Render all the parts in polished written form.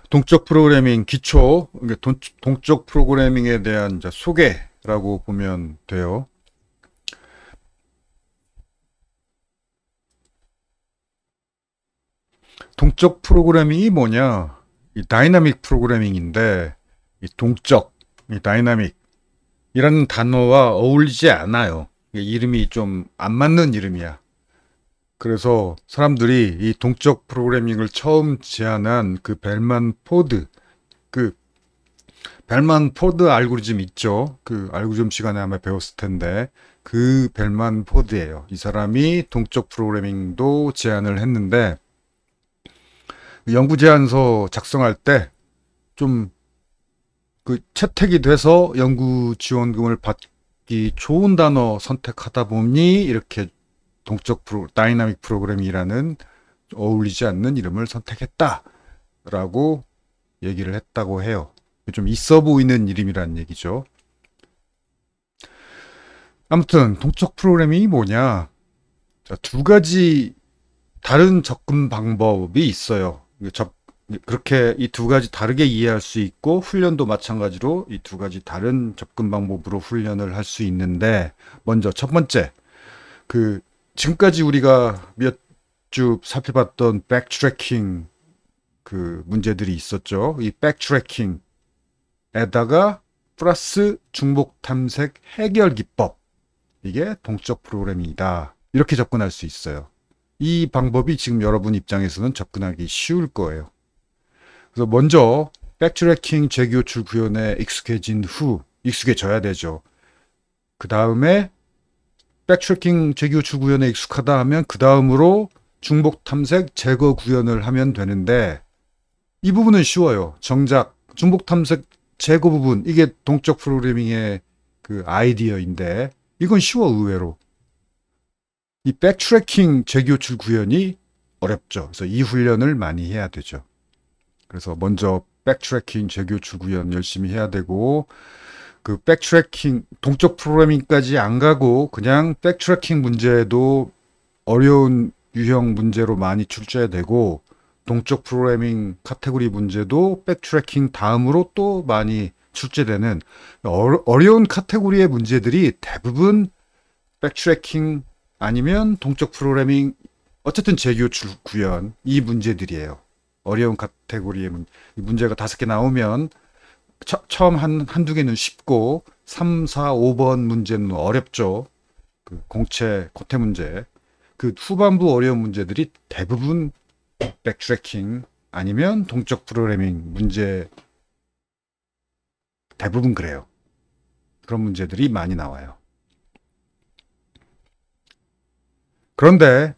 동적 프로그래밍 기초, 그러니까 동적 프로그래밍에 대한 이제 소개라고 보면 돼요. 동적 프로그래밍이 뭐냐? 이 다이나믹 프로그래밍인데, 이 동적, 이 다이나믹이라는 단어와 어울리지 않아요. 이름이 좀 안 맞는 이름이야. 그래서 사람들이 이 동적 프로그래밍을 처음 제안한 그 벨만 포드 알고리즘 있죠. 그 알고리즘 시간에 아마 배웠을 텐데 그 벨만 포드예요. 이 사람이 동적 프로그래밍도 제안을 했는데 연구 제안서 작성할 때 좀 그 채택이 돼서 연구 지원금을 받기 좋은 단어 선택하다 보니 이렇게 다이나믹 프로그래밍이라는 어울리지 않는 이름을 선택했다라고 얘기를 했다고 해요. 좀 있어 보이는 이름이란 얘기죠. 아무튼 동적 프로그래밍이 뭐냐? 자, 두 가지 다른 접근 방법이 있어요. 그렇게 이 두 가지 다르게 이해할 수 있고 훈련도 마찬가지로 이 두 가지 다른 접근 방법으로 훈련을 할 수 있는데 먼저 첫 번째 그 지금까지 우리가 몇 주 살펴봤던 백트래킹 그 문제들이 있었죠. 이 백트래킹에다가 플러스 중복 탐색 해결 기법. 이게 동적 프로그래밍이다. 이렇게 접근할 수 있어요. 이 방법이 지금 여러분 입장에서는 접근하기 쉬울 거예요. 그래서 먼저 백트래킹 재교출 구현에 익숙해져야 되죠. 그 다음에 백트래킹 재교출 구현에 익숙하다 하면 그 다음으로 중복 탐색 제거 구현을 하면 되는데 이 부분은 쉬워요. 정작 중복 탐색 제거 부분 이게 동적 프로그래밍의 그 아이디어인데 이건 쉬워 의외로. 이 백트래킹 재교출 구현이 어렵죠. 그래서 이 훈련을 많이 해야 되죠. 그래서 먼저 백트래킹 재교출 구현 열심히 해야 되고 그 백트래킹 동적 프로그래밍까지 안 가고 그냥 백트래킹 문제도 어려운 유형 문제로 많이 출제되고 동적 프로그래밍 카테고리 문제도 백트래킹 다음으로 또 많이 출제되는 어려운 카테고리의 문제들이 대부분 백트래킹 아니면 동적 프로그래밍 어쨌든 재교출 구현 이 문제들이에요. 어려운 카테고리의 문제가 5개 나오면 처음 한두 개는 쉽고 3, 4, 5번 문제는 어렵죠. 그 공채, 고태 문제. 그 후반부 어려운 문제들이 대부분 백트래킹 아니면 동적 프로그래밍 문제 대부분 그래요. 그런 문제들이 많이 나와요. 그런데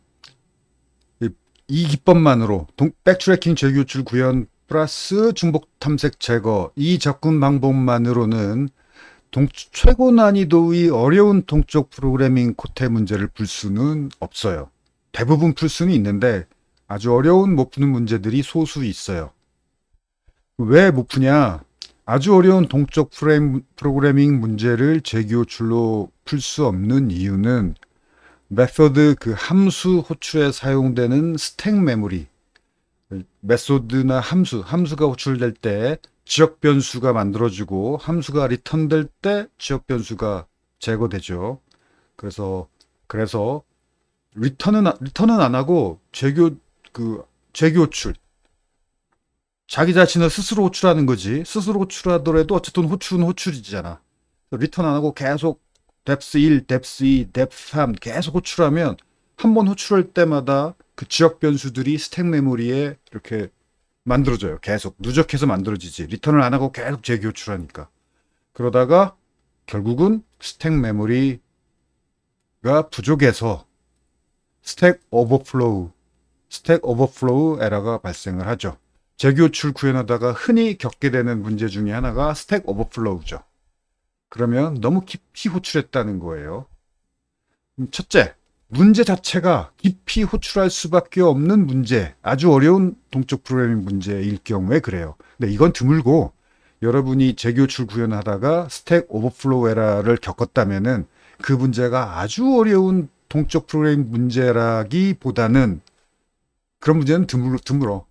이 기법만으로 백트래킹 재교출 구현 플러스 중복 탐색 제거 이 접근 방법만으로는 최고 난이도의 어려운 동적 프로그래밍 코테 문제를 풀 수는 없어요. 대부분 풀 수는 있는데 아주 어려운 못 푸는 문제들이 소수 있어요. 왜 못 푸냐? 아주 어려운 동적 프로그래밍 문제를 재교출로 풀 수 없는 이유는 메소드 그 함수 호출에 사용되는 스택 메모리 메소드나 함수가 호출될 때 지역 변수가 만들어지고 함수가 리턴될 때 지역 변수가 제거되죠. 그래서 리턴은 안 하고 재교출 자기 자신을 스스로 호출하는 거지. 스스로 호출하더라도 어쨌든 호출은 호출이잖아. 리턴 안 하고 계속 depth 1, depth 2, depth 3 계속 호출하면 한 번 호출할 때마다 그 지역 변수들이 스택 메모리에 이렇게 만들어져요. 계속 누적해서 만들어지지. 리턴을 안 하고 계속 재교출하니까. 그러다가 결국은 스택 메모리가 부족해서 스택 오버플로우 에러가 발생을 하죠. 재교출 구현하다가 흔히 겪게 되는 문제 중에 하나가 스택 오버플로우죠. 그러면 너무 깊이 호출했다는 거예요. 첫째, 문제 자체가 깊이 호출할 수밖에 없는 문제, 아주 어려운 동적 프로그래밍 문제일 경우에 그래요. 근데 이건 드물고 여러분이 재교출 구현하다가 스택 오버플로우 에러를 겪었다면은 그 문제가 아주 어려운 동적 프로그래밍 문제라기보다는 그런 문제는 드물어.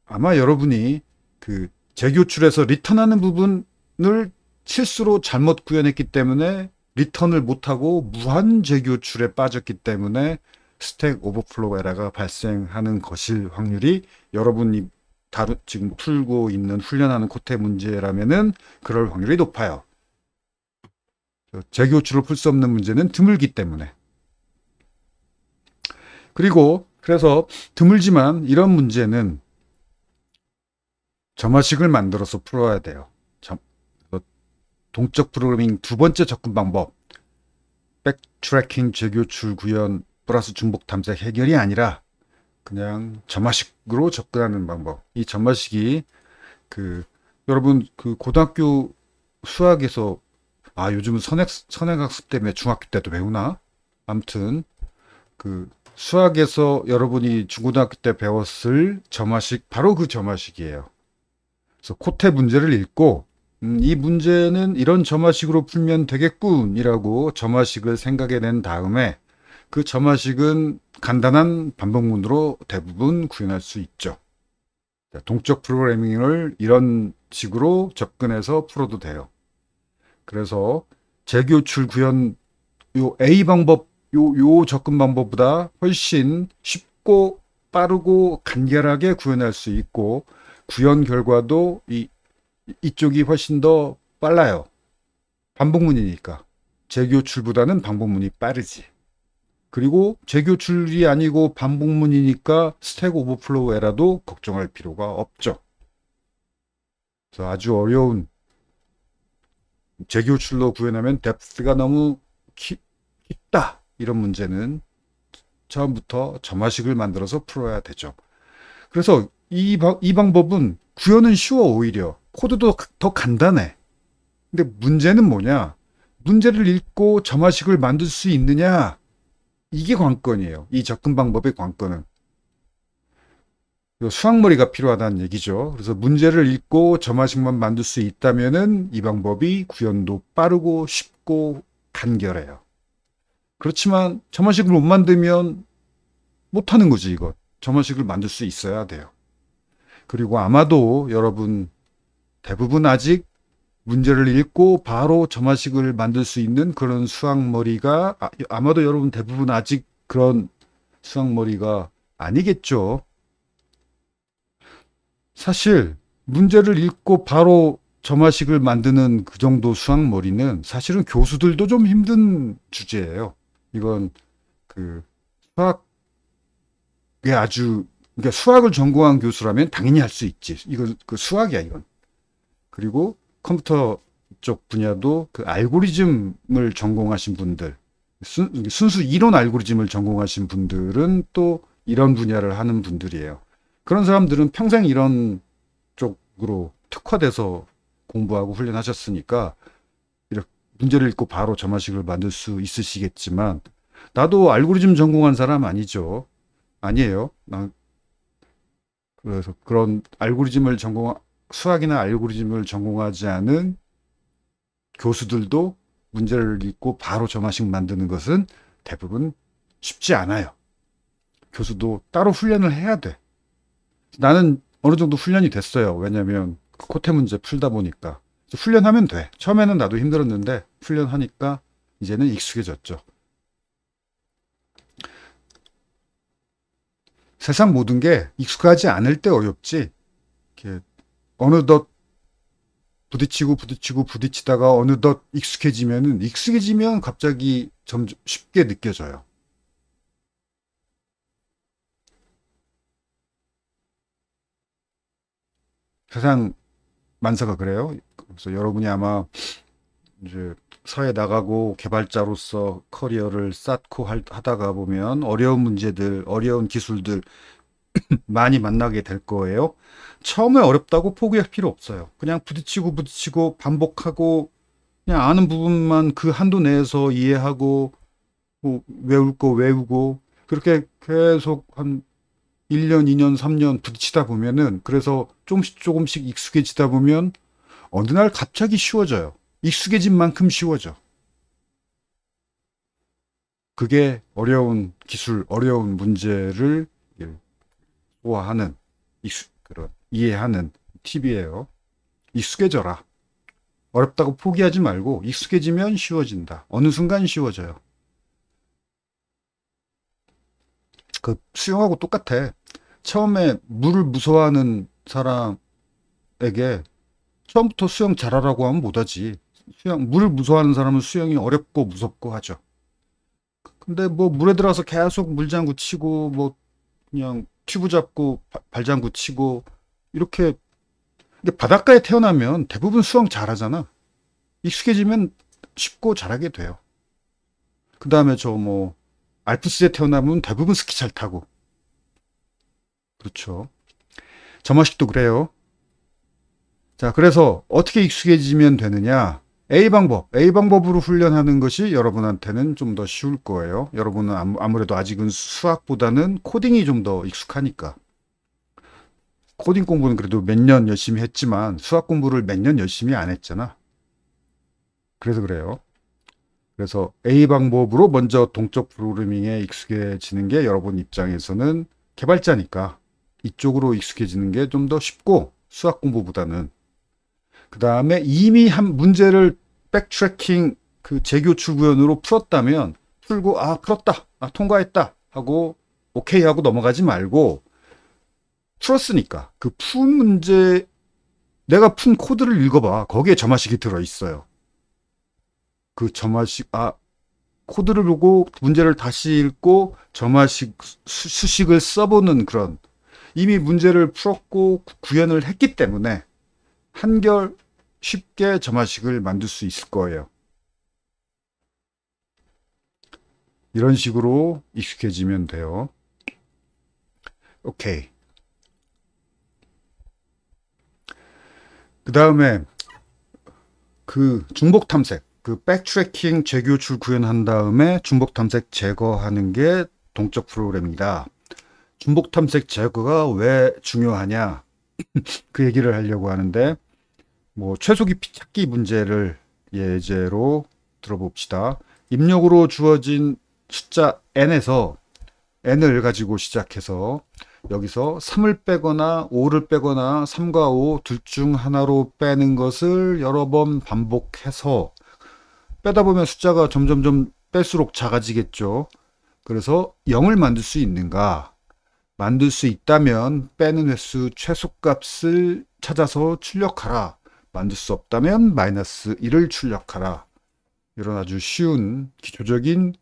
아마 여러분이 그 재교출에서 리턴하는 부분을 실수로 잘못 구현했기 때문에 리턴을 못하고 무한 재교출에 빠졌기 때문에 스택 오버플로우 에러가 발생하는 것일 확률이, 여러분이 지금 풀고 있는 훈련하는 코테 문제라면은 그럴 확률이 높아요. 재교출을 풀 수 없는 문제는 드물기 때문에. 그리고 그래서 드물지만 이런 문제는 점화식을 만들어서 풀어야 돼요. 동적 프로그래밍 두 번째 접근 방법, 백트래킹 재교출 구현 플러스 중복 탐색 해결이 아니라 그냥 점화식으로 접근하는 방법. 이 점화식이 여러분 고등학교 수학에서 요즘은 선행학습 때문에 중학교 때도 배우나? 아무튼 수학에서 여러분이 중고등학교 때 배웠을 점화식, 바로 그 점화식이에요. 그래서 코테 문제를 읽고 이 문제는 이런 점화식으로 풀면 되겠군이라고 점화식을 생각해낸 다음에 그 점화식은 간단한 반복문으로 대부분 구현할 수 있죠. 동적 프로그래밍을 이런 식으로 접근해서 풀어도 돼요. 그래서 재교출 구현 요 A 방법, 요 접근 방법보다 훨씬 쉽고 빠르고 간결하게 구현할 수 있고, 구현 결과도 이쪽이 훨씬 더 빨라요. 반복문이니까. 재교출보다는 반복문이 빠르지. 그리고 재교출이 아니고 반복문이니까 스택 오버플로우 에러도 걱정할 필요가 없죠. 그래서 아주 어려운 재교출로 구현하면 뎁스가 너무 깊다, 이런 문제는 처음부터 점화식을 만들어서 풀어야 되죠. 그래서 이 방법은 구현은 쉬워. 오히려 코드도 더 간단해. 근데 문제는 뭐냐, 문제를 읽고 점화식을 만들 수 있느냐, 이게 관건이에요. 이 접근 방법의 관건은 수학머리가 필요하다는 얘기죠. 그래서 문제를 읽고 점화식만 만들 수 있다면은 이 방법이 구현도 빠르고 쉽고 간결해요. 그렇지만 점화식을 못 만들면 못하는 거지. 이거 점화식을 만들 수 있어야 돼요. 그리고 아마도 여러분 대부분 아직 문제를 읽고 바로 점화식을 만들 수 있는 그런 수학머리가, 아마도 여러분 대부분 아직 그런 수학머리가 아니겠죠. 사실 문제를 읽고 바로 점화식을 만드는 그 정도 수학머리는 사실은 교수들도 좀 힘든 주제예요. 이건 수학에 그러니까 수학을 전공한 교수라면 당연히 할 수 있지. 이건 수학이야, 이건. 그리고 컴퓨터 쪽 분야도 알고리즘을 전공하신 분들, 순수 이론 알고리즘을 전공하신 분들은 또 이런 분야를 하는 분들이에요. 그런 사람들은 평생 이런 쪽으로 특화돼서 공부하고 훈련하셨으니까 이렇게 문제를 읽고 바로 점화식을 만들 수 있으시겠지만, 나도 알고리즘 전공한 사람 아니죠. 아니에요. 그래서 그런 수학이나 알고리즘을 전공하지 않은 교수들도 문제를 읽고 바로 점화식 만드는 것은 대부분 쉽지 않아요. 교수도 따로 훈련을 해야 돼. 나는 어느 정도 훈련이 됐어요. 왜냐면 코테 문제 풀다 보니까. 훈련하면 돼. 처음에는 나도 힘들었는데 훈련하니까 이제는 익숙해졌죠. 세상 모든 게 익숙하지 않을 때 어렵지, 이렇게 어느덧 부딪히다가 어느덧 익숙해지면 갑자기 점점 쉽게 느껴져요. 세상 만사가 그래요. 그래서 여러분이 아마 이제 사회 나가고 개발자로서 커리어를 쌓고 하다가 보면 어려운 문제들, 어려운 기술들 많이 만나게 될 거예요. 처음에 어렵다고 포기할 필요 없어요. 그냥 부딪히고 반복하고, 그냥 아는 부분만 그 한도 내에서 이해하고, 뭐 외울 거 외우고, 그렇게 계속 한 1년, 2년, 3년 부딪히다 보면은, 그래서 조금씩 익숙해지다 보면 어느 날 갑자기 쉬워져요. 익숙해진 만큼 쉬워져. 그게 어려운 기술, 어려운 문제를 소화하는 그런 이해하는 팁이에요. 익숙해져라. 어렵다고 포기하지 말고 익숙해지면 쉬워진다. 어느 순간 쉬워져요. 그 수영하고 똑같아. 처음에 물을 무서워하는 사람에게 처음부터 수영 잘하라고 하면 못하지. 물을 무서워하는 사람은 수영이 어렵고 무섭고 하죠. 근데 뭐 물에 들어가서 계속 물장구 치고 뭐 그냥 튜브 잡고 발장구 치고 이렇게 바닷가에 태어나면 대부분 수영 잘하잖아. 익숙해지면 쉽고 잘하게 돼요. 그 다음에 저 뭐 알프스에 태어나면 대부분 스키 잘 타고. 그렇죠. 점화식도 그래요. 자, 그래서 어떻게 익숙해지면 되느냐? A 방법으로 훈련하는 것이 여러분한테는 좀 더 쉬울 거예요. 여러분은 아무래도 아직은 수학보다는 코딩이 좀 더 익숙하니까. 코딩 공부는 그래도 몇 년 열심히 했지만 수학 공부를 몇 년 열심히 안 했잖아. 그래서 그래요. 그래서 A 방법으로 먼저 동적 프로그래밍에 익숙해지는 게 여러분 입장에서는 개발자니까 이쪽으로 익숙해지는 게 좀 더 쉽고 수학 공부보다는. 그 다음에 이미 한 문제를 백트래킹 그 재교출 구현으로 풀었다면 풀고 풀었다, 통과했다 하고 오케이 하고 넘어가지 말고 풀었으니까 그 푼 문제 내가 푼 코드를 읽어봐. 거기에 점화식이 들어있어요. 그 점화식 코드를 보고 문제를 다시 읽고 점화식 수식을 써보는 그런 이미 문제를 풀었고 구현을 했기 때문에 한결 쉽게 점화식을 만들 수 있을 거예요. 이런 식으로 익숙해지면 돼요. 오케이. 그 다음에 그 중복 탐색, 그 백트래킹 재교출 구현한 다음에 중복 탐색 제거하는 게 동적 프로그램이다. 중복 탐색 제거가 왜 중요하냐? 그 얘기를 하려고 하는데 뭐 최소 깊이 찾기 문제를 예제로 들어봅시다. 입력으로 주어진 숫자 n에서 n을 가지고 시작해서 여기서 3을 빼거나 5를 빼거나 3과 5 둘 중 하나로 빼는 것을 여러 번 반복해서 빼다 보면 숫자가 점점점 뺄수록 작아지겠죠. 그래서 0을 만들 수 있는가? 만들 수 있다면 빼는 횟수 최소값을 찾아서 출력하라. 만들 수 없다면 마이너스 1을 출력하라. 이런 아주 쉬운 기초적인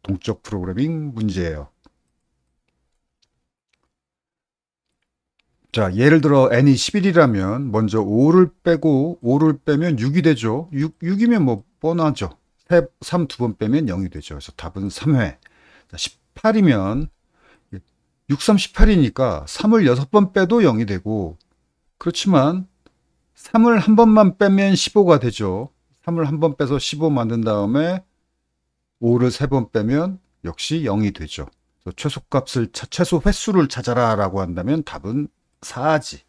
동적 프로그래밍 문제예요. 자, 예를 들어 n이 11이라면 먼저 5를 빼고 5를 빼면 6이 되죠. 6이면 뭐 뻔하죠. 3 두 번 빼면 0이 되죠. 그래서 답은 3회. 18이면 6, 3, 18이니까 3을 6번 빼도 0이 되고 그렇지만 3을 한 번만 빼면 15가 되죠. 3을 한 번 빼서 15 만든 다음에 5를 3번 빼면 역시 0이 되죠. 최소값을 최소 횟수를 찾아라 라고 한다면 답은 4지.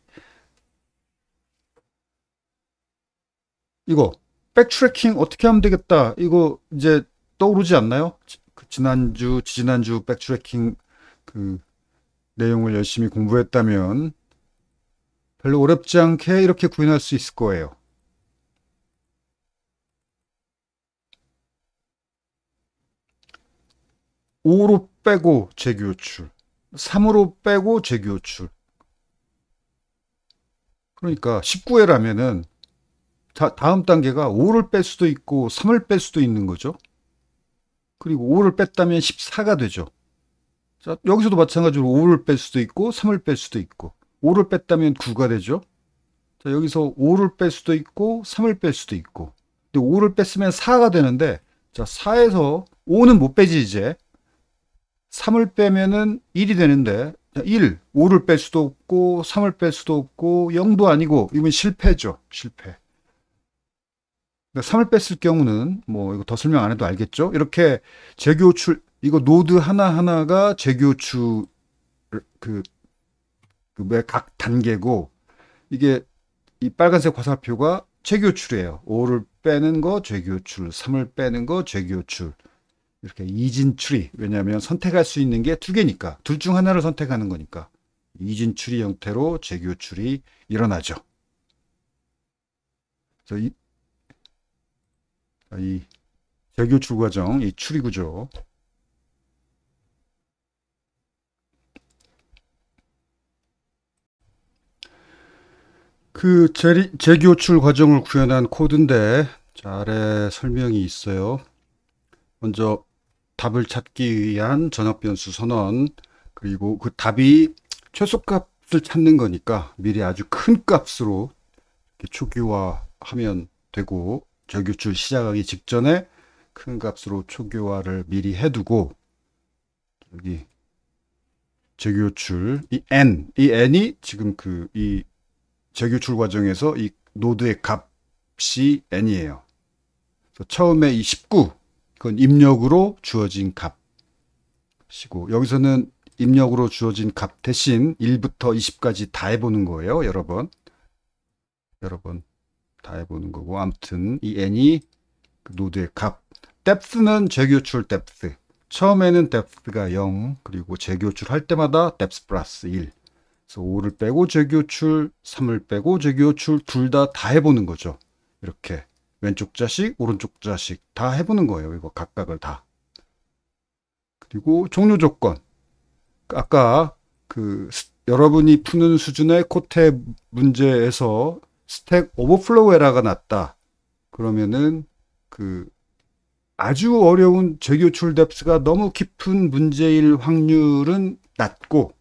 이거 백트래킹 어떻게 하면 되겠다. 이거 이제 떠오르지 않나요? 지난주 백트래킹 그 내용을 열심히 공부했다면 별로 어렵지 않게 이렇게 구현할 수 있을 거예요. 5로 빼고 재교출, 3으로 빼고 재교출. 그러니까 19회라면은 다음 단계가 5를 뺄 수도 있고 3을 뺄 수도 있는 거죠. 그리고 5를 뺐다면 14가 되죠. 자, 여기서도 마찬가지로 5를 뺄 수도 있고 3을 뺄 수도 있고 5를 뺐다면 9가 되죠. 자, 여기서 5를 뺄 수도 있고 3을 뺄 수도 있고 근데 5를 뺐으면 4가 되는데 자, 4에서 5는 못 빼지 이제 3을 빼면은 1이 되는데 1, 5를 뺄 수도 없고 3을 뺄 수도 없고 0도 아니고 이건 실패죠. 실패. 3을 뺐을 경우는 뭐 이거 더 설명 안 해도 알겠죠? 이렇게 재교출 이거 노드 하나하나가 재교출 각 단계고 이게 이 빨간색 화살표가 재교출이에요. 5를 빼는 거 재교출, 3을 빼는 거 재교출. 이렇게 이진출이 왜냐하면 선택할 수 있는 게 두 개니까 둘 중 하나를 선택하는 거니까 이진 추리 형태로 재교출이 일어나죠. 그래서 이 재교출 과정, 이 추리 구조. 그 재교출 과정을 구현한 코드인데, 자, 아래 설명이 있어요. 먼저 답을 찾기 위한 전역 변수 선언, 그리고 그 답이 최소값을 찾는 거니까 미리 아주 큰 값으로 이렇게 초기화하면 되고, 재교출 시작하기 직전에 큰 값으로 초기화를 미리 해두고, 여기 재교출 이 n이 지금 이 재교출 과정에서 이 노드의 값이 n이에요. 그래서 처음에 이 19, 이건 입력으로 주어진 값이고, 여기서는 입력으로 주어진 값 대신 1부터 20까지 다 해보는 거예요. 여러 번 다 해보는 거고, 아무튼 이 n이 그 노드의 값. depth는 재교출 depth. 처음에는 depth가 0, 그리고 재교출할 때마다 depth 플러스 1. 그래서 5를 빼고 재교출, 3을 빼고 재교출, 둘 다 해보는 거죠. 이렇게 왼쪽 자식, 오른쪽 자식 다 해보는 거예요. 이거 각각을 다. 그리고 종료 조건. 아까 여러분이 푸는 수준의 코테 문제에서 스택 오버플로우 에러가 났다. 그러면은 아주 어려운 재교출 뎁스가 너무 깊은 문제일 확률은 낮고,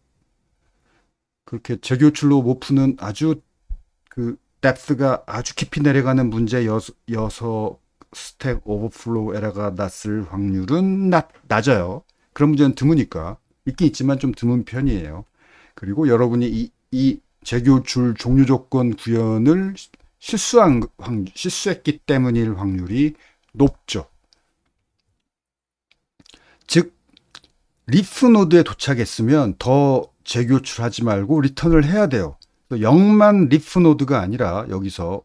그렇게 재교출로 못 푸는 아주 뎁스가 아주 깊이 내려가는 문제여서 스택 오버플로우 에러가 났을 확률은 낮아요. 그런 문제는 드무니까. 있긴 있지만 좀 드문 편이에요. 그리고 여러분이 이 재교출 종료 조건 구현을 실수했기 때문일 확률이 높죠. 즉, 리프 노드에 도착했으면 더 재교출하지 말고 리턴을 해야 돼요. 0만 리프 노드가 아니라 여기서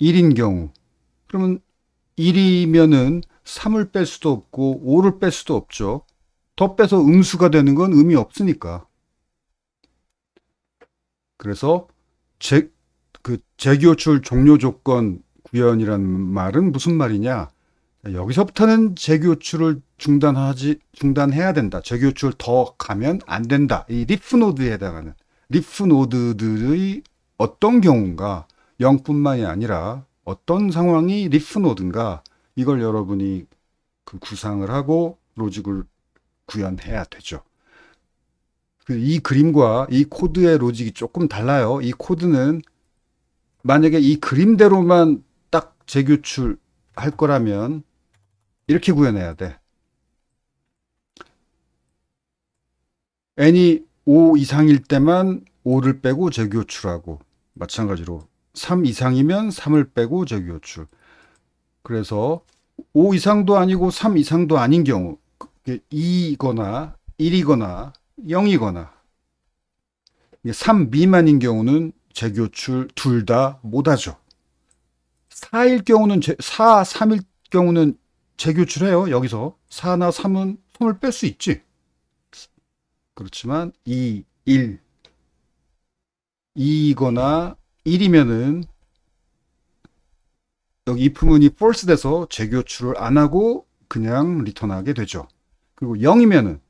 1인 경우, 그러면 1이면은 3을 뺄 수도 없고 5를 뺄 수도 없죠. 더 빼서 음수가 되는 건 의미 없으니까. 그래서 재교출 종료 조건 구현이란 말은 무슨 말이냐? 여기서부터는 재교출을 중단해야 된다. 재교출 더 가면 안 된다. 이 리프 노드에 해당하는 리프 노드들의 어떤 경우인가, 0뿐만이 아니라 어떤 상황이 리프 노드인가, 이걸 여러분이 구상을 하고 로직을 구현해야 되죠. 이 그림과 이 코드의 로직이 조금 달라요. 이 코드는 만약에 이 그림대로만 딱 재교출 할 거라면 이렇게 구현해야 돼. n이 5 이상일 때만 5를 빼고 재교출하고, 마찬가지로 3 이상이면 3을 빼고 재교출. 그래서 5 이상도 아니고 3 이상도 아닌 경우, 2거나 1이거나 0이거나 3 미만인 경우는 재교출 둘 다 못하죠. 4일 경우는 3일 경우는 재교출해요. 여기서 4나 3은 3을 뺄 수 있지. 그렇지만 2, 1, 2거나 1이면은 여기 if문이 false 돼서 재교출을 안 하고 그냥 리턴하게 되죠. 그리고 0이면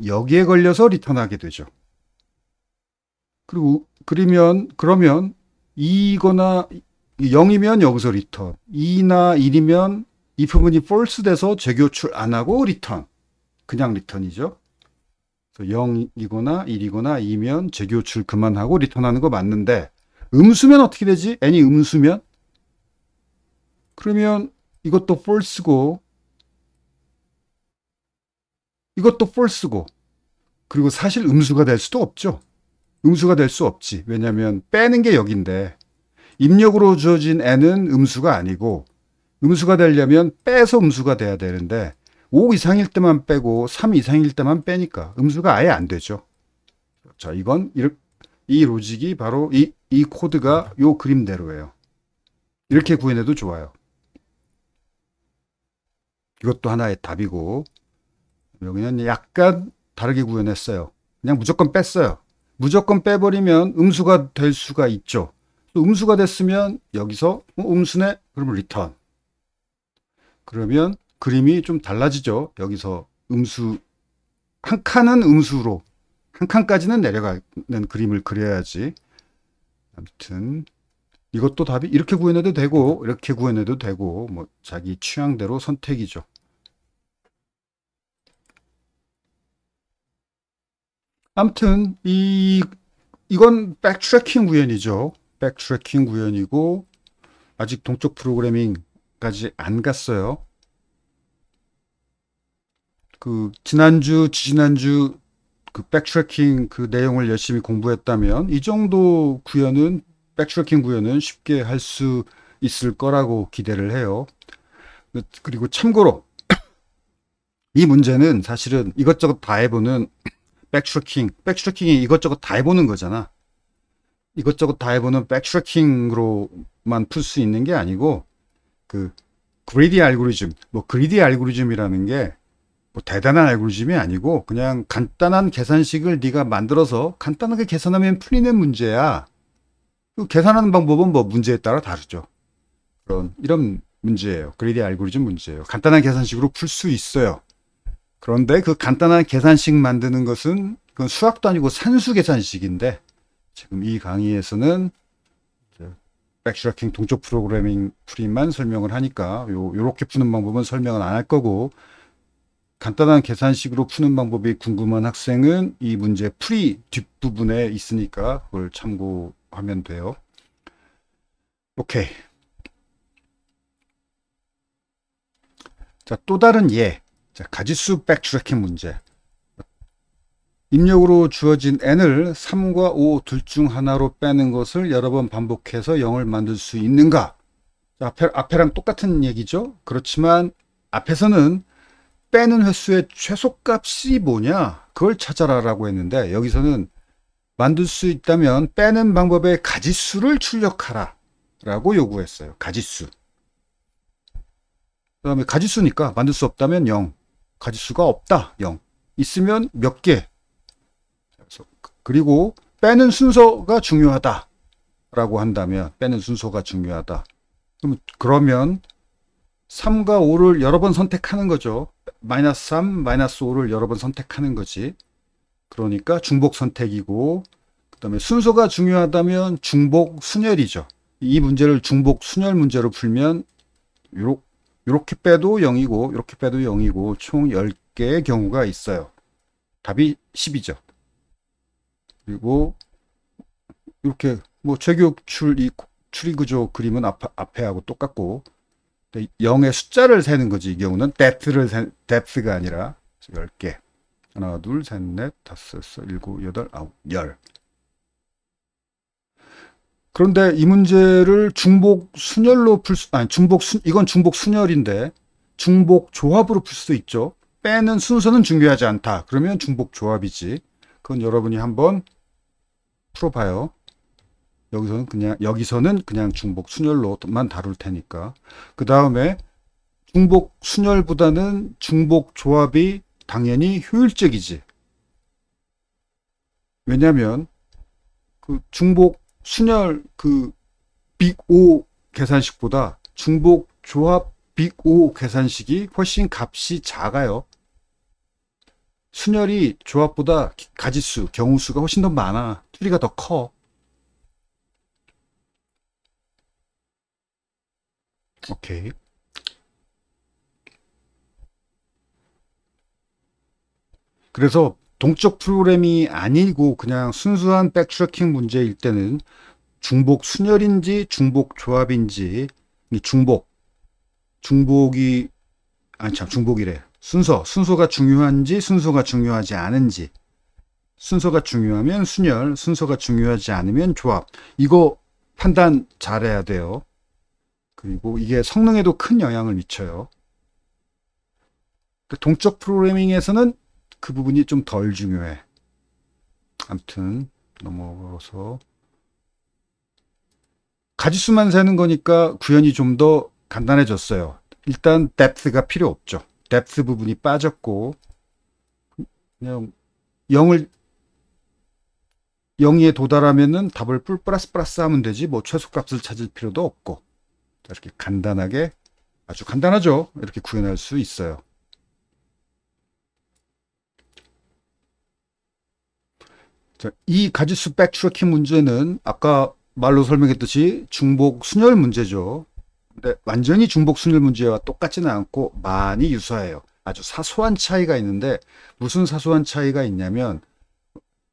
여기에 걸려서 리턴하게 되죠. 그리고 그러면 2거나 0이면 여기서 리턴, 2나 1이면 if문이 false 돼서 재교출 안 하고 리턴, 그냥 리턴이죠. 0이거나 1이거나 2면 재교출 그만하고 리턴하는 거 맞는데, 음수면 어떻게 되지? n이 음수면? 그러면 이것도 false고 이것도 false고, 그리고 사실 음수가 될 수도 없죠. 음수가 될 수 없지. 왜냐하면 빼는 게 여기인데 입력으로 주어진 n은 음수가 아니고, 음수가 되려면 빼서 음수가 돼야 되는데 5 이상일 때만 빼고 3 이상일 때만 빼니까 음수가 아예 안 되죠. 자, 이 로직이 바로 이 코드가 요 그림대로예요. 이렇게 구현해도 좋아요. 이것도 하나의 답이고, 여기는 약간 다르게 구현했어요. 그냥 무조건 뺐어요. 무조건 빼버리면 음수가 될 수가 있죠. 또 음수가 됐으면 여기서 음수네? 그러면 리턴. 그러면 그림이 좀 달라지죠. 여기서 음수, 한 칸은 음수로, 한 칸까지는 내려가는 그림을 그려야지. 아무튼 이것도 답이 이렇게 구해내도 되고 이렇게 구해내도 되고 뭐 자기 취향대로 선택이죠. 아무튼 이건 백트래킹 구현이죠. 백트래킹 구현이고 아직 동적 프로그래밍까지 안 갔어요. 그 지난주, 지지난주 그 백트래킹 그 내용을 열심히 공부했다면 이 정도 구현은 백트래킹 구현은 쉽게 할 수 있을 거라고 기대를 해요. 그리고 참고로 이 문제는 사실은 이것저것 다 해보는 백트래킹이 이것저것 다 해보는 거잖아. 이것저것 다 해보는 백트래킹으로만 풀 수 있는 게 아니고 그 그리디 알고리즘, 뭐 그리디 알고리즘이라는 게 뭐 대단한 알고리즘이 아니고 그냥 간단한 계산식을 네가 만들어서 간단하게 계산하면 풀리는 문제야. 그 계산하는 방법은 뭐 문제에 따라 다르죠. 이런 문제예요. 그리디 알고리즘 문제예요. 간단한 계산식으로 풀 수 있어요. 그런데 그 간단한 계산식 만드는 것은 그건 수학도 아니고 산수 계산식인데 지금 이 강의에서는 백트래킹 동적 프로그래밍 풀이만 설명을 하니까 요렇게 푸는 방법은 설명은 안 할 거고 간단한 계산식으로 푸는 방법이 궁금한 학생은 이 문제 풀이 뒷부분에 있으니까 그걸 참고하면 돼요. 오케이. 자, 또 다른 예. 자, 가지수 백트래킹 문제. 입력으로 주어진 n을 3과 5 둘 중 하나로 빼는 것을 여러 번 반복해서 0을 만들 수 있는가? 자, 앞에랑 똑같은 얘기죠. 그렇지만 앞에서는 빼는 횟수의 최소값이 뭐냐? 그걸 찾아라 라고 했는데 여기서는 만들 수 있다면 빼는 방법의 가지수를 출력하라 라고 요구했어요. 가지수. 그 다음에 가지수니까 만들 수 없다면 0. 가지수가 없다. 0. 있으면 몇 개. 그리고 빼는 순서가 중요하다. 라고 한다면 빼는 순서가 중요하다. 그러면 3과 5를 여러 번 선택하는 거죠. 마이너스 3, 마이너스 5를 여러 번 선택하는 거지. 그러니까 중복 선택이고 그 다음에 순서가 중요하다면 중복 순열이죠. 이 문제를 중복 순열 문제로 풀면 요렇게 빼도 0이고 이렇게 빼도 0이고 총 10개의 경우가 있어요. 답이 10이죠. 그리고 이렇게 뭐 최교육 추리구조 그림은 앞에 하고 똑같고 0의 숫자를 세는 거지. 이 경우는 depth가 아니라 10개. 하나, 둘, 셋, 넷, 다섯, 여섯, 일곱, 여덟, 아홉, 열. 그런데 이 문제를 중복 순열로 이건 중복 순열인데 중복 조합으로 풀 수 있죠. 빼는 순서는 중요하지 않다. 그러면 중복 조합이지. 그건 여러분이 한번 풀어봐요. 여기서는 그냥 중복 순열로만 다룰 테니까. 그 다음에 중복 순열보다는 중복 조합이 당연히 효율적이지. 왜냐하면 그 중복 순열 그 빅 O 계산식보다 중복 조합 빅 O 계산식이 훨씬 값이 작아요. 순열이 조합보다 가지수, 경우수가 훨씬 더 많아. 추리가 더 커. 오케이. 그래서 동적 프로그램이 아니고 그냥 순수한 백트래킹 문제일 때는 중복 순열인지 중복 조합인지 중복이 아니 참 중복이래. 순서가 중요한지 순서가 중요하지 않은지. 순서가 중요하면 순열, 순서가 중요하지 않으면 조합. 이거 판단 잘해야 돼요. 그리고 이게 성능에도 큰 영향을 미쳐요. 동적 프로그래밍에서는 그 부분이 좀 덜 중요해. 아무튼 넘어가서 가지수만 세는 거니까 구현이 좀 더 간단해졌어요. 일단 depth가 필요 없죠. depth 부분이 빠졌고 그냥 0을 0에 도달하면은 답을 뿔 플러스 하면 되지 뭐 최소값을 찾을 필요도 없고 이렇게 간단하게 아주 간단하죠. 이렇게 구현할 수 있어요. 자, 이 가지수 백트래킹 문제는 아까 말로 설명했듯이 중복 순열 문제죠. 근데 완전히 중복 순열 문제와 똑같지는 않고 많이 유사해요. 아주 사소한 차이가 있는데 무슨 사소한 차이가 있냐면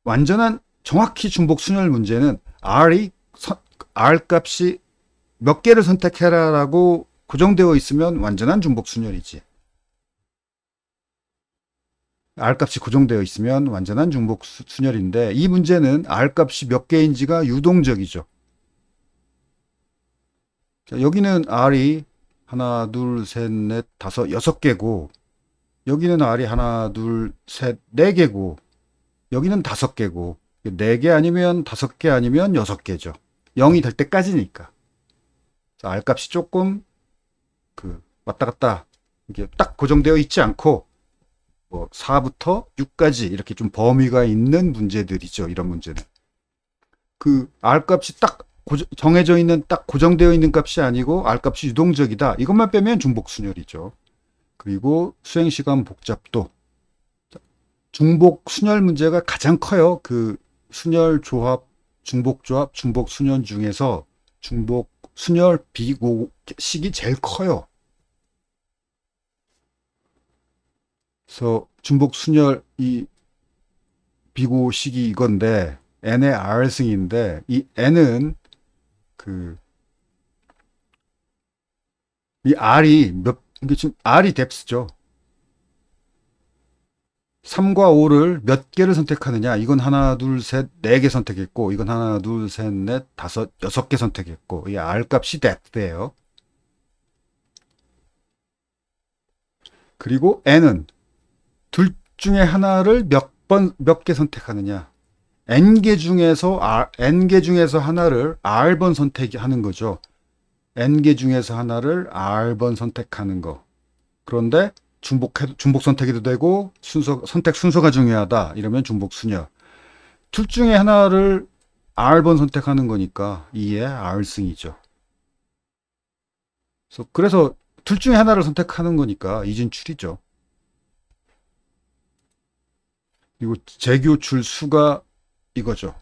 완전한 정확히 중복 순열 문제는 R 값이 몇 개를 선택해라라고 고정되어 있으면 완전한 중복 순열이지. R 값이 고정되어 있으면 완전한 중복 순열인데 이 문제는 R 값이 몇 개인지가 유동적이죠. 자, 여기는 R이 하나, 둘, 셋, 넷, 다섯, 6개고 여기는 R이 하나, 둘, 셋, 4개고 여기는 5개고 4개 아니면 5개 아니면 6개죠. 0이 될 때까지니까. R 값이 조금 왔다 갔다 이게 딱 고정되어 있지 않고 뭐 4부터 6까지 이렇게 좀 범위가 있는 문제들이죠. 이런 문제는. R 값이 딱 정해져 있는 딱 고정되어 있는 값이 아니고 R 값이 유동적이다. 이것만 빼면 중복 순열이죠. 그리고 수행 시간 복잡도. 중복 순열 문제가 가장 커요. 순열 조합, 중복 조합, 중복 순열 중에서 중복 순열 비고식이 제일 커요. 그래서 중복 순열 이 비고식이 이건데 n의 r승인데 이 n은 이 r이 이게 지금 r이 뎁스죠. 3과 5를 몇 개를 선택하느냐. 이건 하나, 둘, 셋, 4개 선택했고 이건 하나, 둘, 셋, 넷, 다섯, 6개 선택했고 이 R 값이 뎁스예요. 그리고 N은 둘 중에 하나를 몇 개 선택하느냐. N개 중에서 하나를 R번 선택하는 거죠. N개 중에서 하나를 R번 선택하는 거. 그런데 중복 선택해도 되고 선택 순서가 중요하다. 이러면 중복 순열. 둘 중에 하나를 R번 선택하는 거니까 2의 R승이죠. 그래서 둘 중에 하나를 선택하는 거니까 이진출이죠. 그리고 재교출 수가 이거죠.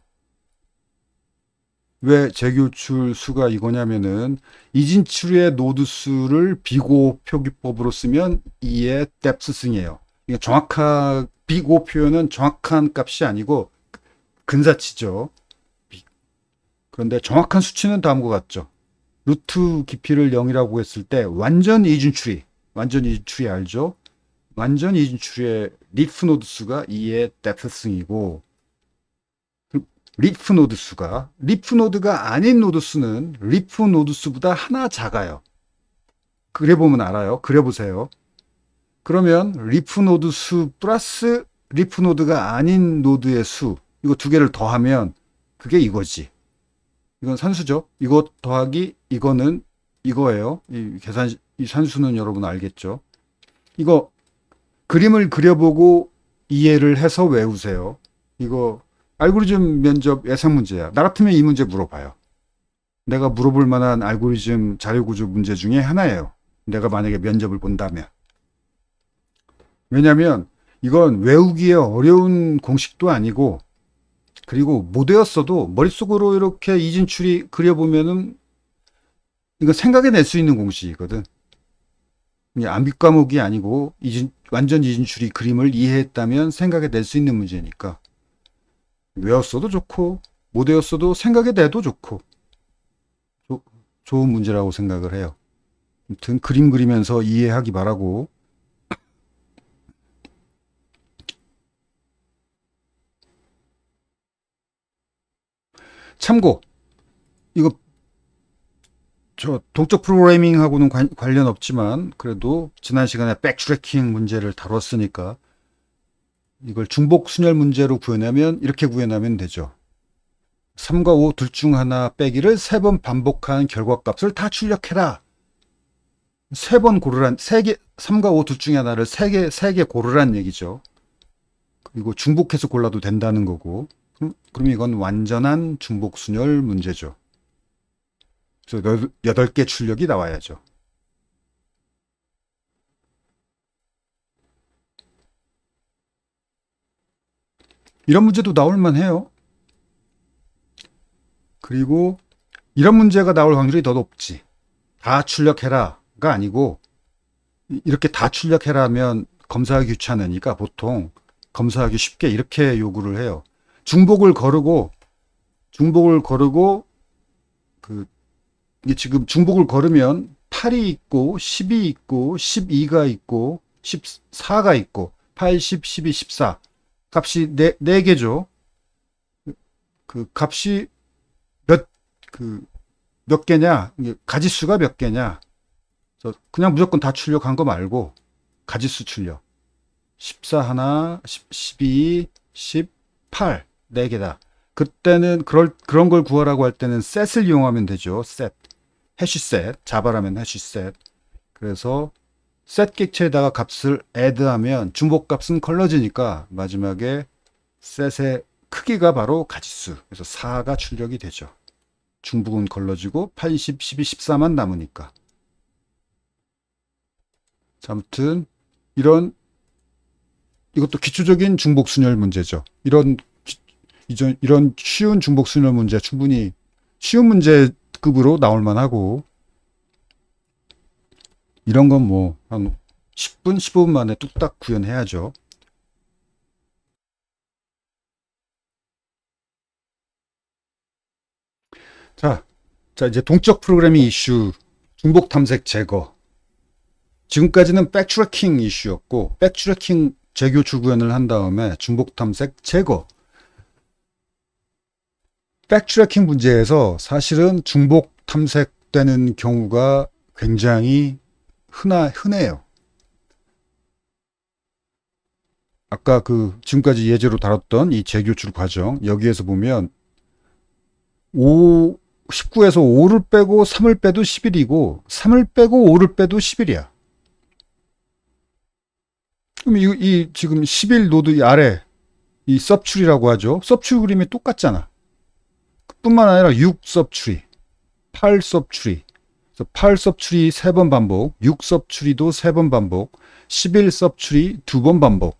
왜 재교출 수가 이거냐면은 이진출의 노드 수를 비고 표기법으로 쓰면 2의 뎁스승이에요. 그러니까 정확한 비고 표현은 정확한 값이 아니고 근사치죠. 그런데 정확한 수치는 다음과 같죠. 루트 깊이를 0이라고 했을 때 완전 이진출이 알죠? 완전 이진출의 리프 노드 수가 2의 뎁스승이고 리프 노드가 아닌 노드 수는 리프 노드 수보다 하나 작아요. 그려보면 알아요. 그려보세요. 그러면 리프 노드 수 플러스 리프 노드가 아닌 노드의 수, 이거 두 개를 더하면 그게 이거지. 이건 산수죠. 이거 더하기 이거는 이거예요. 이 산수는 여러분 알겠죠? 이거 그림을 그려보고 이해를 해서 외우세요. 이거 알고리즘 면접 예상 문제야. 나 같으면 이 문제 물어봐요. 내가 물어볼 만한 알고리즘 자료구조 문제 중에 하나예요. 내가 만약에 면접을 본다면. 왜냐하면 이건 외우기에 어려운 공식도 아니고 그리고 못 외웠어도 머릿속으로 이렇게 이진출이 그려보면은 이거 생각해낼 수 있는 공식이거든. 암비 과목이 아니고 완전 이진출이 그림을 이해했다면 생각해낼 수 있는 문제니까 외웠어도 좋고 못 외웠어도 생각해내도 좋고 좋은 문제라고 생각을 해요. 아무튼 그림 그리면서 이해하기 바라고. 참고 이거 저 동적 프로그래밍하고는 관련 없지만 그래도 지난 시간에 백트래킹 문제를 다뤘으니까 이걸 중복 순열 문제로 구현하면 이렇게 구현하면 되죠. 3과 5 둘 중 하나 빼기를 3번 반복한 결과값을 다 출력해라. 3번 고르란 3과 5 둘 중에 하나를 3개 고르란 얘기죠. 그리고 중복해서 골라도 된다는 거고. 그럼 이건 완전한 중복순열 문제죠. 그래서 8개 출력이 나와야죠. 이런 문제도 나올만 해요. 그리고 이런 문제가 나올 확률이 더 높지. 다 출력해라가 아니고 이렇게 다 출력해라 하면 검사하기 귀찮으니까 보통 검사하기 쉽게 이렇게 요구를 해요. 중복을 거르고 이게 지금 중복을 걸으면 8이 있고 10이 있고 12가 있고 14가 있고 8, 10, 12, 14 값이 4개죠. 그 값이 몇 개냐? 가지수가 몇 개냐? 그냥 무조건 다 출력한 거 말고 가지수 출력. 14 하나, 12, 18, 4개다. 그때는 그런 걸 구하라고 할 때는 set을 이용하면 되죠. set. 해시셋. 자바라면 해시셋. 그래서 set 객체에다가 값을 add하면 중복값은 걸러지니까 마지막에 set의 크기가 바로 가지수. 그래서 4가 출력이 되죠. 중복은 걸러지고 8, 10, 12, 14만 남으니까. 자, 아무튼 이것도 기초적인 중복순열 문제죠. 이런 쉬운 중복순열 문제 충분히 쉬운 문제급으로 나올 만하고 이런 건 뭐 한 10분, 15분 만에 뚝딱 구현해야죠. 자, 이제 동적 프로그래밍 이슈, 중복 탐색 제거. 지금까지는 백트래킹 이슈였고, 백트래킹 재교출 구현을 한 다음에 중복 탐색 제거. 백트래킹 문제에서 사실은 중복 탐색되는 경우가 굉장히 흔해요. 아까 지금까지 예제로 다뤘던 이 재교출 과정, 여기에서 보면 19에서 5를 빼고 3을 빼도 11이고 3을 빼고 5를 빼도 11이야. 그럼 이 지금 11 노드 아래 이 서브트리라고 하죠. 서브트리 그림이 똑같잖아. 뿐만 아니라 6 서브트리, 8 서브트리, 8 서브트리 3번 반복, 6 서브트리도 3번 반복, 11 서브트리 2번 반복.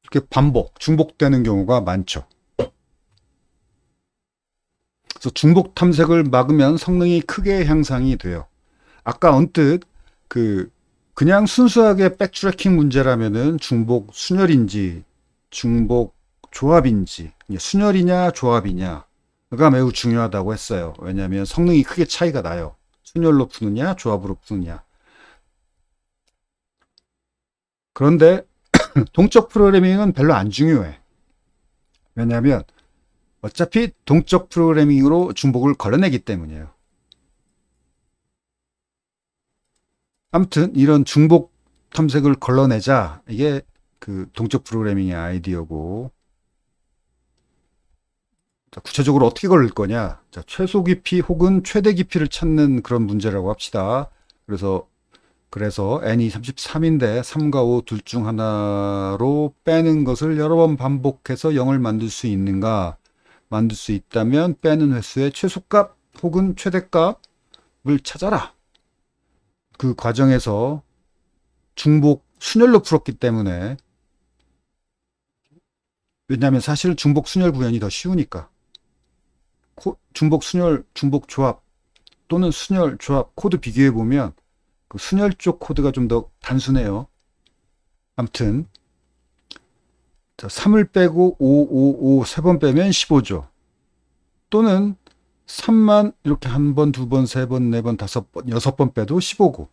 이렇게 중복되는 경우가 많죠. 그래서 중복 탐색을 막으면 성능이 크게 향상이 돼요. 아까 언뜻 그냥 순수하게 백트래킹 문제라면은 중복 순열인지 중복 조합인지 순열이냐 조합이냐가 매우 중요하다고 했어요. 왜냐하면 성능이 크게 차이가 나요. 순열로 푸느냐 조합으로 푸느냐. 그런데 동적 프로그래밍은 별로 안 중요해. 왜냐하면 어차피 동적 프로그래밍으로 중복을 걸러내기 때문이에요. 아무튼 이런 중복 탐색을 걸러내자. 이게 동적 프로그래밍의 아이디어고. 자, 구체적으로 어떻게 걸릴 거냐? 자, 최소 깊이 혹은 최대 깊이를 찾는 그런 문제라고 합시다. 그래서 n이 33인데 3과 5 둘 중 하나로 빼는 것을 여러 번 반복해서 0을 만들 수 있는가? 만들 수 있다면 빼는 횟수의 최소값 혹은 최대값을 찾아라. 그 과정에서 중복 순열로 풀었기 때문에, 왜냐하면 사실 중복 순열 구현이 더 쉬우니까. 중복 순열, 중복 조합 또는 순열 조합 코드 비교해 보면 그 순열 쪽 코드가 좀 더 단순해요. 아무튼 3을 빼고 5 세 번 빼면 15죠. 또는 3만 이렇게 한 번, 두 번, 세 번, 네 번, 다섯 번, 6번 빼도 15고.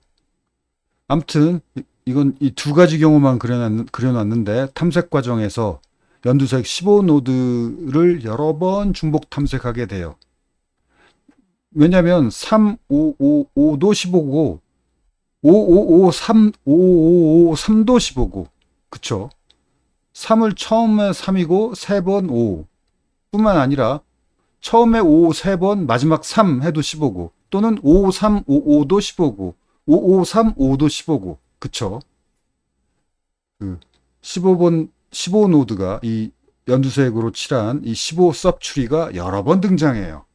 아무튼 이건 이 두 가지 경우만 그려놨는데 탐색 과정에서 연두색 15노드를 여러 번 중복 탐색하게 돼요. 왜냐하면 3, 5, 5, 5도 15고 5, 5, 5, 3, 5, 5, 5, 3도 15고 그쵸? 3을 처음에 3이고 3번 5 뿐만 아니라 처음에 5 3번 마지막 3 해도 15고 또는 5, 3, 5, 5도 15고 5, 5, 3, 5도 15고 그쵸? 15노드가 이 연두색으로 칠한 이 15 서브트리가 여러 번 등장해요.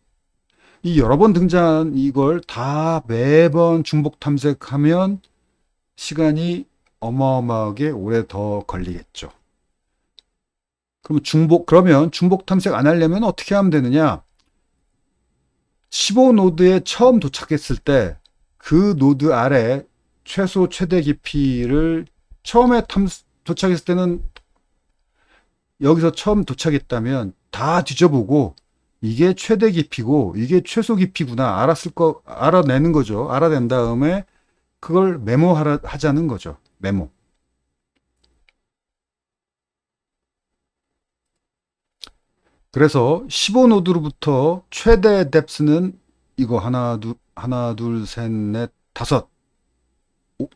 이 여러 번 등장한 이걸 다 매번 중복 탐색하면 시간이 어마어마하게 오래 더 걸리겠죠. 그러면 중복 탐색 안 하려면 어떻게 하면 되느냐? 15노드에 처음 도착했을 때 그 노드 아래 최소 최대 깊이를 처음에 도착했을 때는 여기서 처음 도착했다면 다 뒤져보고 이게 최대 깊이고 이게 최소 깊이구나 알아내는 거죠. 알아낸 다음에 그걸 하자는 거죠. 메모. 그래서 15노드로부터 최대 뎁스는 이거 하나, 둘, 셋, 넷, 다섯.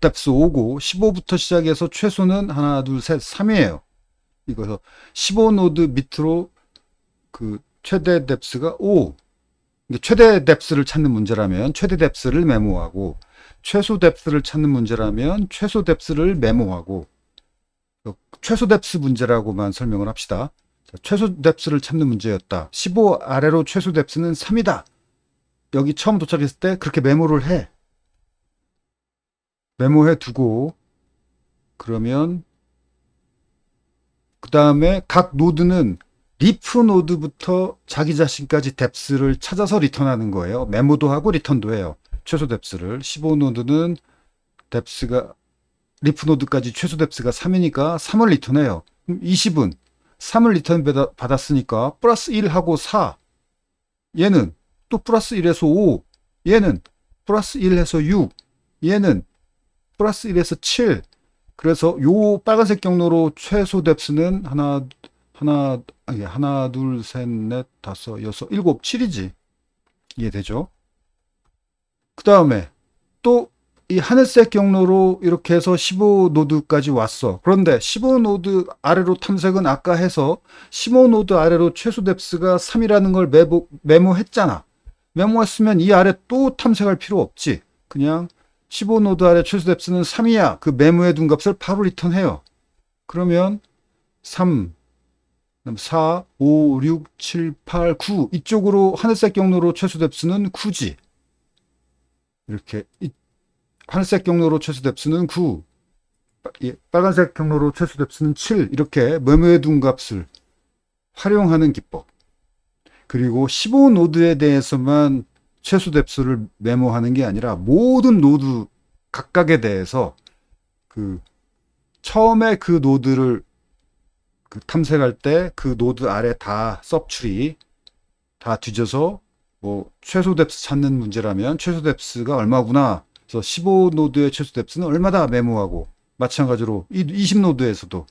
뎁스 5고 15부터 시작해서 최소는 하나, 둘, 셋, 3이에요. 이거 15노드 밑으로 그 최대 뎁스가 5. 최대 뎁스를 찾는 문제라면 최대 뎁스를 메모하고 최소 뎁스를 찾는 문제라면 최소 뎁스를 메모하고 최소 뎁스 문제라고만 설명을 합시다. 최소 뎁스를 찾는 문제였다. 15 아래로 최소 뎁스는 3이다. 여기 처음 도착했을 때 그렇게 메모를 해. 메모해 두고 그러면 그 다음에 각 노드는 리프 노드부터 자기 자신까지 뎁스를 찾아서 리턴하는 거예요. 메모도 하고 리턴도 해요. 최소 뎁스를 15노드는 뎁스가 리프 노드까지 최소 뎁스가 3이니까 3을 리턴해요. 20은 3을 리턴 받았으니까 플러스 1하고 4. 얘는 또 플러스 1에서 5. 얘는 플러스 1에서 6. 얘는 플러스 1에서 7. 그래서 요 빨간색 경로로 최소 뎁스는 하나, 둘, 셋, 넷, 다섯, 여섯, 일곱, 7이지. 이해되죠? 그 다음에 또 이 하늘색 경로로 이렇게 해서 15노드까지 왔어. 그런데 15노드 아래로 탐색은 아까 해서 15노드 아래로 최소 뎁스가 3이라는 걸 메모했잖아. 메모했으면 이 아래 또 탐색할 필요 없지. 그냥 15노드 아래 최소 뎁스는 3이야. 그 메모해 둔 값을 바로 리턴해요. 그러면 3, 4, 5, 6, 7, 8, 9 이쪽으로 하늘색 경로로 최소 뎁스는 9지. 이렇게 하늘색 경로로 최소 뎁스는 9, 빨간색 경로로 최소 뎁스는 7 이렇게 메모해 둔 값을 활용하는 기법. 그리고 15노드에 대해서만 최소 뎁스를 메모하는 게 아니라 모든 노드 각각에 대해서 처음에 그 노드를 탐색할 때 그 노드 아래 다 서브트리 다 뒤져서 뭐 최소 뎁스 찾는 문제라면 최소 뎁스가 얼마구나. 그래서 15노드의 최소 뎁스는 얼마다 메모하고 마찬가지로 20노드에서도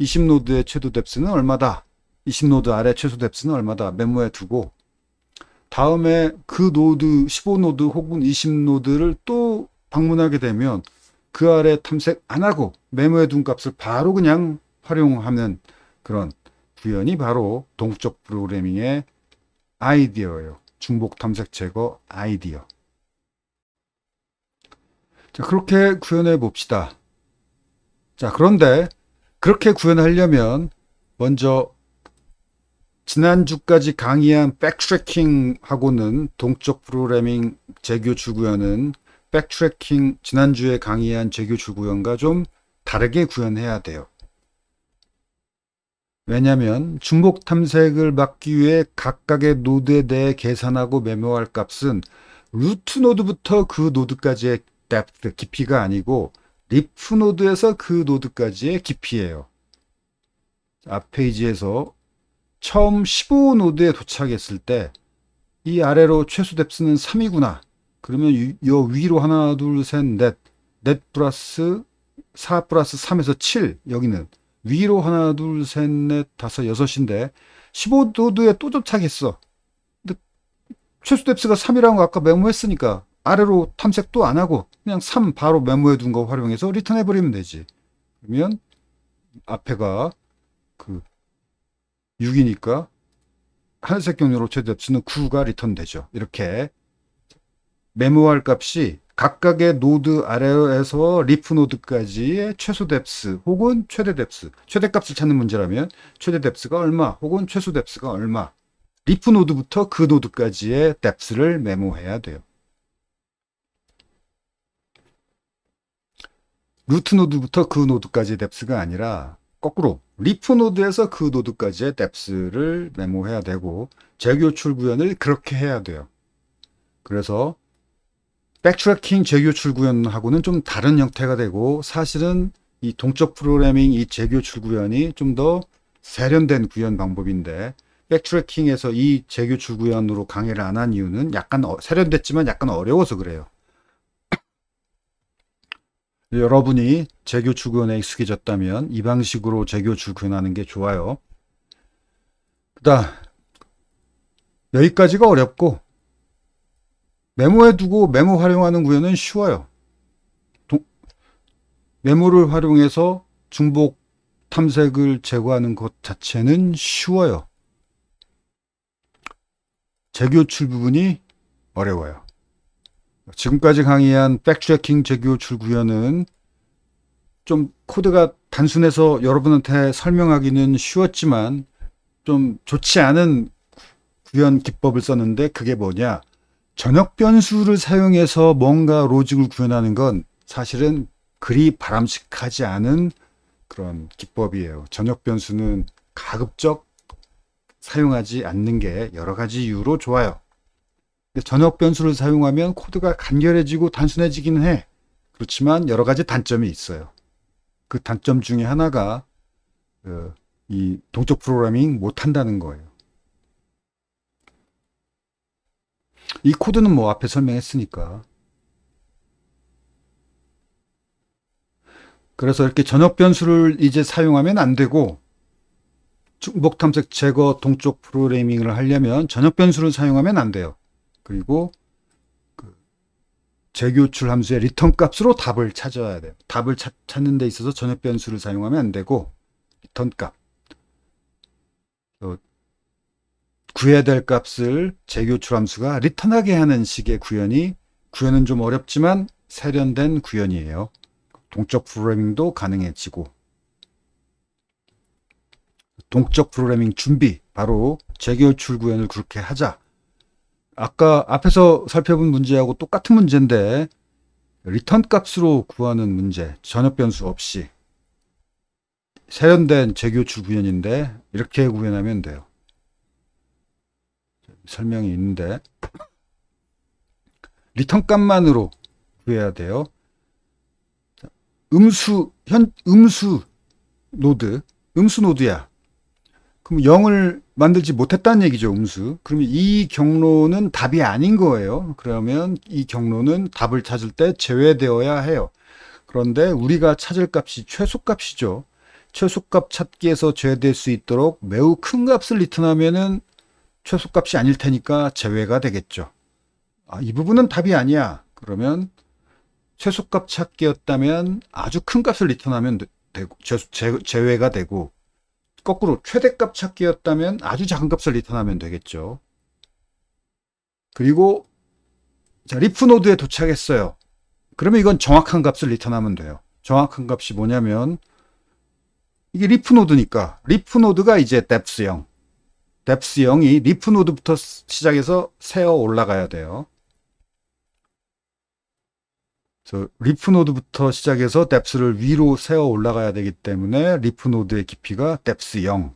20노드의 최소 뎁스는 얼마다. 20노드 아래 최소 뎁스는 얼마다 메모해 두고 다음에 그 노드 15노드 혹은 20노드를 또 방문하게 되면 그 아래 탐색 안 하고 메모해 둔 값을 바로 그냥 활용하는 그런 구현이 바로 동적 프로그래밍의 아이디어예요. 중복 탐색 제거 아이디어. 자, 그렇게 구현해 봅시다. 자, 그런데 그렇게 구현하려면 먼저 지난주까지 강의한 백트래킹하고는 동적 프로그래밍 재교 줄구현은 지난주에 강의한 재교 줄구현과 좀 다르게 구현해야 돼요. 왜냐하면 중복 탐색을 막기 위해 각각의 노드에 대해 계산하고 메모할 값은 루트 노드부터 그 노드까지의 뎁스, 깊이가 아니고 리프 노드에서 그 노드까지의 깊이예요. 앞 페이지에서 처음 15노드에 도착했을 때 이 아래로 최소 뎁스는 3이구나. 그러면 요 위로 하나, 둘, 셋, 넷 플러스 4 플러스 3에서 7. 여기는 위로 하나, 둘, 셋, 넷, 다섯, 여섯인데 15노드에 또 도착했어. 근데 최소 뎁스가 3이라는 거 아까 메모했으니까 아래로 탐색도 안 하고 그냥 3 바로 메모해 둔 거 활용해서 리턴해 버리면 되지. 그러면 앞에가 6이니까 하늘색 경로로 최대 뎁스는 9가 리턴 되죠. 이렇게 메모할 값이 각각의 노드 아래에서 리프 노드까지의 최소 뎁스 혹은 최대 뎁스, 최대값을 찾는 문제라면 최대 뎁스가 얼마 혹은 최소 뎁스가 얼마, 리프 노드부터 그 노드까지의 뎁스를 메모해야 돼요. 루트 노드부터 그 노드까지의 뎁스가 아니라 거꾸로 리프 노드에서 그 노드까지의 뎁스를 메모해야 되고, 재교출 구현을 그렇게 해야 돼요. 그래서 백트래킹 재교출 구현하고는 좀 다른 형태가 되고, 사실은 이 동적 프로그래밍 이 재교출 구현이 좀 더 세련된 구현 방법인데, 백트래킹에서 이 재교출 구현으로 강의를 안 한 이유는 약간 세련됐지만 약간 어려워서 그래요. 여러분이 재교출 구현에 익숙해졌다면 이 방식으로 재교출 구현하는 게 좋아요. 그다음 여기까지가 어렵고, 메모해 두고 메모 활용하는 구현은 쉬워요. 메모를 활용해서 중복 탐색을 제거하는 것 자체는 쉬워요. 재교출 부분이 어려워요. 지금까지 강의한 백트래킹 재교출 구현은 좀 코드가 단순해서 여러분한테 설명하기는 쉬웠지만 좀 좋지 않은 구현 기법을 썼는데, 그게 뭐냐? 전역 변수를 사용해서 뭔가 로직을 구현하는 건 사실은 그리 바람직하지 않은 그런 기법이에요. 전역 변수는 가급적 사용하지 않는 게 여러 가지 이유로 좋아요. 전역 변수를 사용하면 코드가 간결해지고 단순해지기는 해. 그렇지만 여러 가지 단점이 있어요. 그 단점 중에 하나가 이 동적 프로그래밍 못한다는 거예요. 이 코드는 뭐 앞에 설명했으니까. 그래서 이렇게 전역 변수를 이제 사용하면 안 되고, 중복 탐색 제거 동적 프로그래밍을 하려면 전역 변수를 사용하면 안 돼요. 그리고 재교출 함수의 리턴 값으로 답을 찾아야 돼요. 답을 찾는 데 있어서 전역 변수를 사용하면 안 되고, 리턴 값, 구해야 될 값을 재교출 함수가 리턴하게 하는 식의 구현은 좀 어렵지만 세련된 구현이에요. 동적 프로그래밍도 가능해지고, 동적 프로그래밍 준비, 바로 재교출 구현을 그렇게 하자. 아까 앞에서 살펴본 문제하고 똑같은 문제인데, 리턴 값으로 구하는 문제, 전역 변수 없이 세련된 재교출 구현인데 이렇게 구현하면 돼요. 설명이 있는데, 리턴 값만으로 구해야 돼요. 음수 노드야. 그럼 0을 만들지 못했다는 얘기죠, 음수. 그러면 이 경로는 답이 아닌 거예요. 그러면 이 경로는 답을 찾을 때 제외되어야 해요. 그런데 우리가 찾을 값이 최소값이죠. 최소값 찾기에서 제외될 수 있도록 매우 큰 값을 리턴하면은 최소값이 아닐 테니까 제외가 되겠죠. 이 부분은 답이 아니야. 그러면 최소값 찾기였다면 아주 큰 값을 리턴하면 되고, 제외가 되고, 거꾸로 최대값 찾기였다면 아주 작은 값을 리턴하면 되겠죠. 그리고 자, 리프 노드에 도착했어요. 그러면 이건 정확한 값을 리턴하면 돼요. 정확한 값이 뭐냐면, 이게 리프 노드니까 리프 노드가 이제 뎁스 0. 뎁스 0이 리프 노드부터 시작해서 세어 올라가야 돼요. 그래서 리프 노드부터 시작해서 뎁스를 위로 세어 올라가야 되기 때문에 리프 노드의 깊이가 뎁스 0.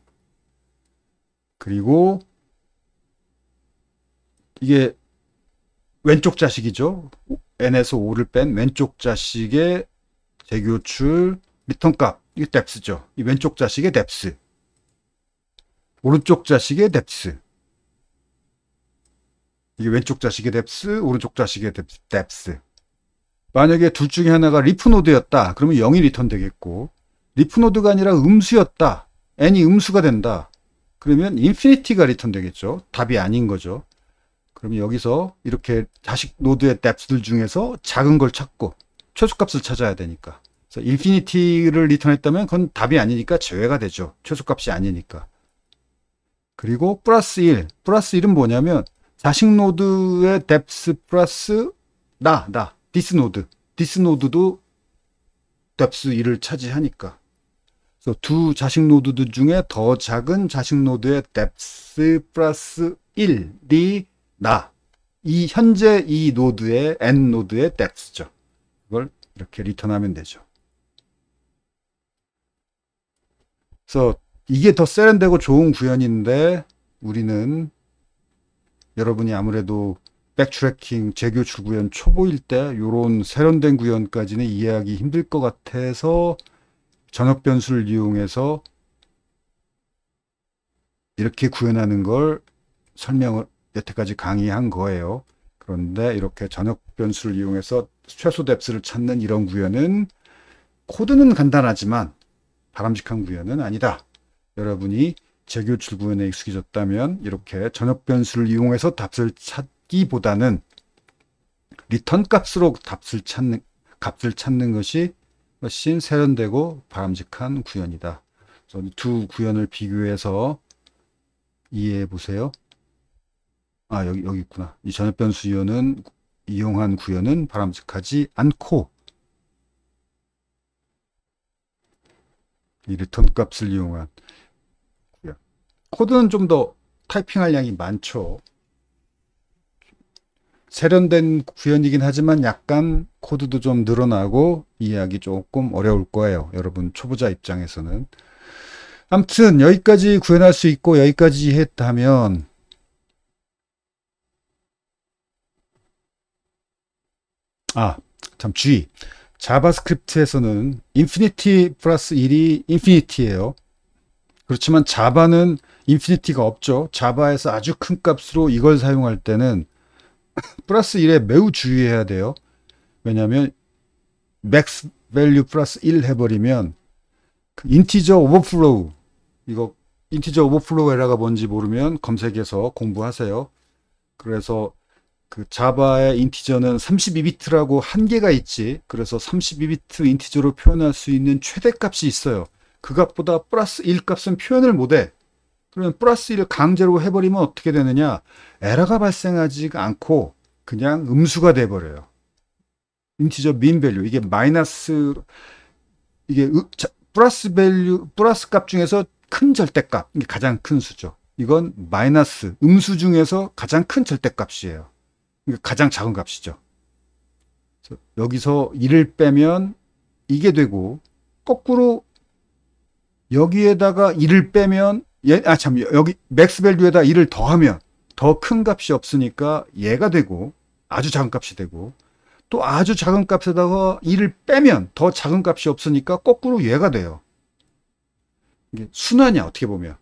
그리고 이게 왼쪽 자식이죠. n에서 5를 뺀 왼쪽 자식의 재교출 리턴 값, 이게 뎁스죠. 이 왼쪽 자식의 뎁스, 오른쪽 자식의 뎁스, 이게 왼쪽 자식의 뎁스, 오른쪽 자식의 뎁스. 만약에 둘 중에 하나가 리프 노드였다, 그러면 0이 리턴 되겠고, 리프 노드가 아니라 음수였다, n이 음수가 된다, 그러면 인피니티가 리턴 되겠죠. 답이 아닌 거죠. 그러면 여기서 이렇게 자식 노드의 뎁스들 중에서 작은 걸 찾고 최소값을 찾아야 되니까, 그래서 인피니티를 리턴했다면 그건 답이 아니니까 제외가 되죠. 최소값이 아니니까. 그리고 플러스 1. 플러스 1은 뭐냐면 자식 노드의 뎁스 플러스 나. 디스 노드도 depth 1을 차지하니까. 그래서 두 자식 노드들 중에 더 작은 자식 노드의 depth 플러스 1이 현재 이 노드의 n 노드의 depth죠. 그걸 이렇게 리턴하면 되죠. 그래서 이게 더 세련되고 좋은 구현인데 우리는 여러분이 아무래도 백트래킹 재교출 구현 초보일 때 이런 세련된 구현까지는 이해하기 힘들 것 같아서 전역 변수를 이용해서 이렇게 구현하는 걸 설명을 여태까지 강의한 거예요. 그런데 이렇게 전역 변수를 이용해서 최소 뎁스를 찾는 이런 구현은 코드는 간단하지만 바람직한 구현은 아니다. 여러분이 재교출 구현에 익숙해졌다면 이렇게 전역 변수를 이용해서 답을 찾기보다는 리턴 값으로 값을 찾는 것이 훨씬 세련되고 바람직한 구현이다. 그래서 두 구현을 비교해서 이해해 보세요. 여기 있구나. 이 전역 변수 이용한 구현은 바람직하지 않고 이 리턴 값을 이용한 구현. 코드는 좀 더 타이핑할 양이 많죠. 세련된 구현이긴 하지만 약간 코드도 좀 늘어나고 이해하기 조금 어려울 거예요. 여러분 초보자 입장에서는. 아무튼 여기까지 구현할 수 있고 여기까지 이해했다면 참 주의. 자바스크립트에서는 인피니티 플러스 1이 인피니티예요. 그렇지만 자바는 인피니티가 없죠. 자바에서 아주 큰 값으로 이걸 사용할 때는 플러스 1에 매우 주의해야 돼요. 왜냐하면 맥스 밸류 플러스 1 해버리면 그 인티저 오버플로우, 이거 인티저 오버플로우 에러가 뭔지 모르면 검색해서 공부하세요. 그래서 그 자바의 인티저는 32비트라고 한계가 있지. 그래서 32비트 인티저로 표현할 수 있는 최대값이 있어요. 그 값보다 플러스 1 값은 표현을 못해. 그러면 플러스 1을 강제로 해버리면 어떻게 되느냐? 에러가 발생하지 않고 그냥 음수가 돼버려요. 인티저 민 밸류. 이게 마이너스, 이게 플러스 밸류, 플러스 값 중에서 큰 절대값. 이게 가장 큰 수죠. 이건 마이너스, 음수 중에서 가장 큰 절대값이에요. 가장 작은 값이죠. 여기서 1을 빼면 이게 되고, 거꾸로 여기에다가 1을 빼면 여기 맥스 밸류에다 1을 더하면 더 큰 값이 없으니까 얘가 되고 아주 작은 값이 되고, 또 아주 작은 값에다가 1을 빼면 더 작은 값이 없으니까 거꾸로 얘가 돼요. 이게 순환이야. 어떻게 보면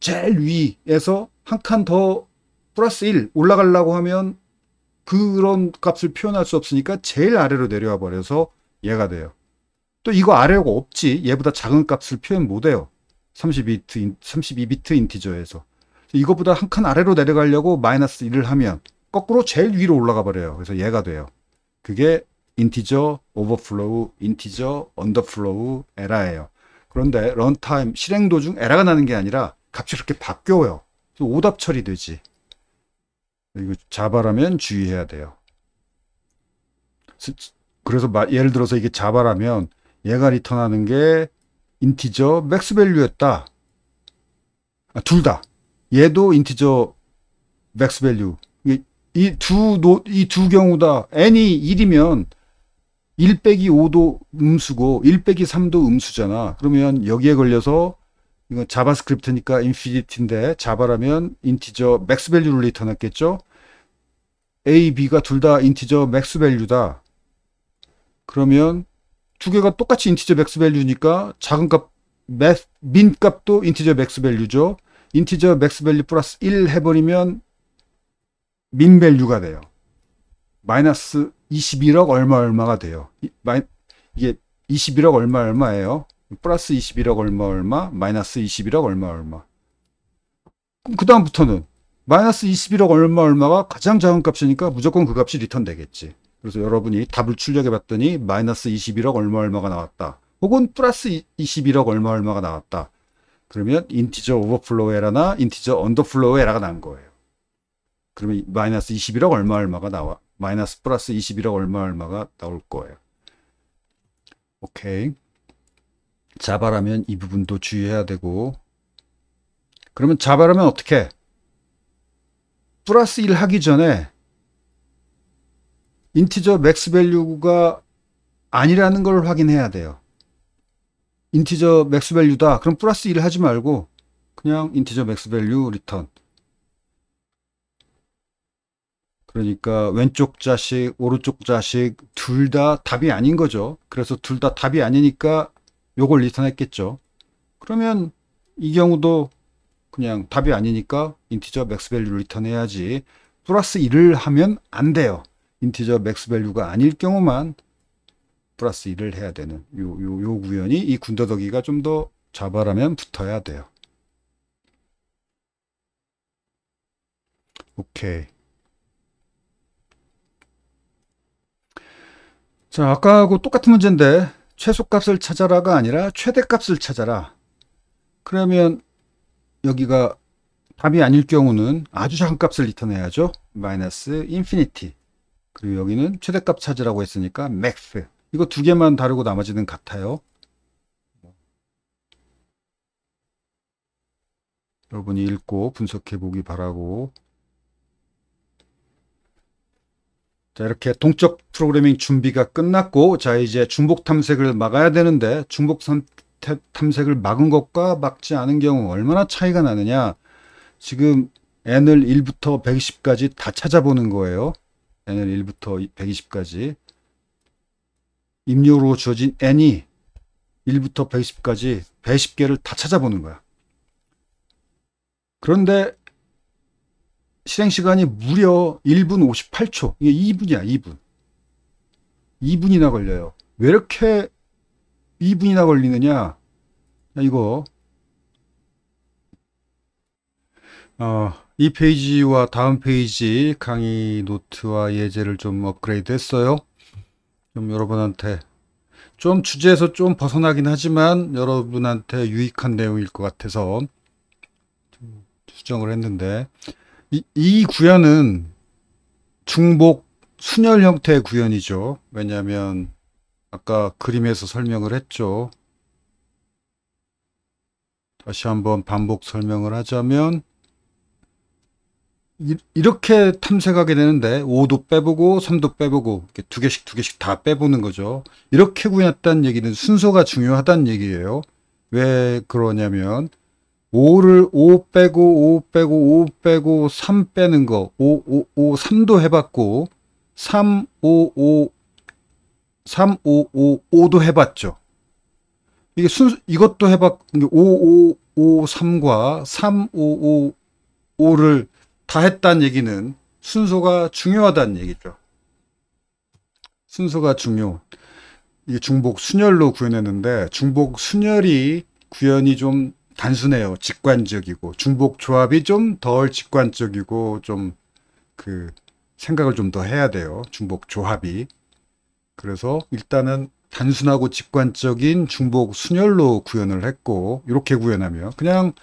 제일 위에서 한 칸 더 플러스 1 올라가려고 하면 그런 값을 표현할 수 없으니까 제일 아래로 내려와 버려서 얘가 돼요. 또 이거 아래로 없지. 얘보다 작은 값을 표현 못해요. 32비트 인티저에서. 이거보다 한 칸 아래로 내려가려고 마이너스 1을 하면 거꾸로 제일 위로 올라가 버려요. 그래서 얘가 돼요. 그게 인티저 오버플로우, 인티저 언더플로우 에러예요. 그런데 런타임 실행 도중 에러가 나는 게 아니라 값이 그렇게 바뀌어요. 오답 처리되지. 이거 자바라면 주의해야 돼요. 그래서 예를 들어서 이게 자바라면 얘가 리턴하는 게 인티저 맥스 밸류였다. 둘 다. 얘도 인티저 맥스 밸류. 이 두 경우 다 n이 1이면 1 빼기 5도 음수고 1 빼기 3도 음수잖아. 그러면 여기에 걸려서 이건 자바스크립트니까 인피니티인데 자바라면 인티저 맥스 밸류를 리턴했겠죠. A, B가 둘 다 인티저 맥스 밸류다. 그러면 두 개가 똑같이 인티저 맥스 밸류니까 작은 값 민 값도 인티저 맥스 밸류죠. 인티저 맥스 밸류 플러스 1 해버리면 민 밸류가 돼요. 마이너스 21억 얼마가 돼요. 이게 21억 얼마예요. 플러스 21억 얼마, 마이너스 21억 얼마. 그럼 그 다음부터는 마이너스 21억 얼마가 가장 작은 값이니까 무조건 그 값이 리턴 되겠지. 그래서 여러분이 답을 출력해 봤더니 마이너스 21억 얼마가 나왔다. 혹은 플러스 21억 얼마가 나왔다. 그러면 인티저 오버플로우 에러나 인티저 언더플로우 에러가 난 거예요. 그러면 마이너스 21억 얼마 얼마가 나와. 마이너스 플러스 21억 얼마 얼마가 나올 거예요. 오케이. 자바라면 이 부분도 주의해야 되고. 그러면 자바라면 어떻게? 플러스 1 하기 전에 인티저 맥스 밸류가 아니라는 걸 확인해야 돼요. 인티저 맥스 밸류다. 그럼 플러스 1 하지 말고 그냥 인티저 맥스 밸류 리턴. 그러니까 왼쪽 자식, 오른쪽 자식 둘 다 답이 아닌 거죠. 그래서 둘 다 답이 아니니까 요걸 리턴했겠죠. 그러면 이 경우도 그냥 답이 아니니까 인티저 맥스 밸류 리턴해야지. 플러스 1을 하면 안 돼요. 인티저 맥스 밸류가 아닐 경우만 플러스 1을 해야 되는 요 구현이, 이 군더더기가 좀 더 자바라면 붙어야 돼요. 오케이. 자, 아까하고 똑같은 문제인데 최소값을 찾아라가 아니라 최대값을 찾아라. 그러면 여기가 답이 아닐 경우는 아주 작은 값을 리턴해야죠. 마이너스 인피니티. 그리고 여기는 최대값 찾으라고 했으니까 맥스. 이거 두 개만 다르고 나머지는 같아요. 여러분이 읽고 분석해 보기 바라고. 자, 이렇게 동적 프로그래밍 준비가 끝났고, 자, 이제 중복 탐색을 막아야 되는데, 중복 탐색을 막은 것과 막지 않은 경우 얼마나 차이가 나느냐. 지금 n을 1부터 120까지 다 찾아보는 거예요. n을 1부터 120까지. 입력으로 주어진 n이 1부터 120까지 110개를 다 찾아보는 거야. 그런데 실행 시간이 무려 1분 58초. 이게 2분이야, 2분. 2분이나 걸려요. 왜 이렇게 2분이나 걸리느냐? 이거 이 페이지와 다음 페이지 강의 노트와 예제를 좀 업그레이드 했어요. 좀 여러분한테 좀 주제에서 좀 벗어나긴 하지만 여러분한테 유익한 내용일 것 같아서 좀 수정을 했는데, 이 구현은 중복 순열 형태의 구현이죠. 왜냐하면 아까 그림에서 설명을 했죠. 다시 한번 반복 설명을 하자면 이렇게 탐색하게 되는데 5도 빼보고 3도 빼보고 이렇게 두 개씩 다 빼보는 거죠. 이렇게 구현했다는 얘기는 순서가 중요하다는 얘기예요. 왜 그러냐면 5를 5 빼고 5 빼고 5 빼고 3 빼는 거 3도 해봤고 3, 5, 5, 3, 5, 5, 5도 해봤죠. 이게 이것도 해봤, 5, 5, 5, 3과 3, 5, 5, 5를 다 했다는 얘기는 순서가 중요하다는 얘기죠. 순서가 중요. 이게 중복 순열로 구현했는데, 중복 순열이 구현이 좀 단순해요. 직관적이고, 중복 조합이 좀 덜 직관적이고, 좀 생각을 좀 더 해야 돼요. 중복 조합이. 그래서 일단은 단순하고 직관적인 중복 순열로 구현을 했고, 이렇게 구현하면 그냥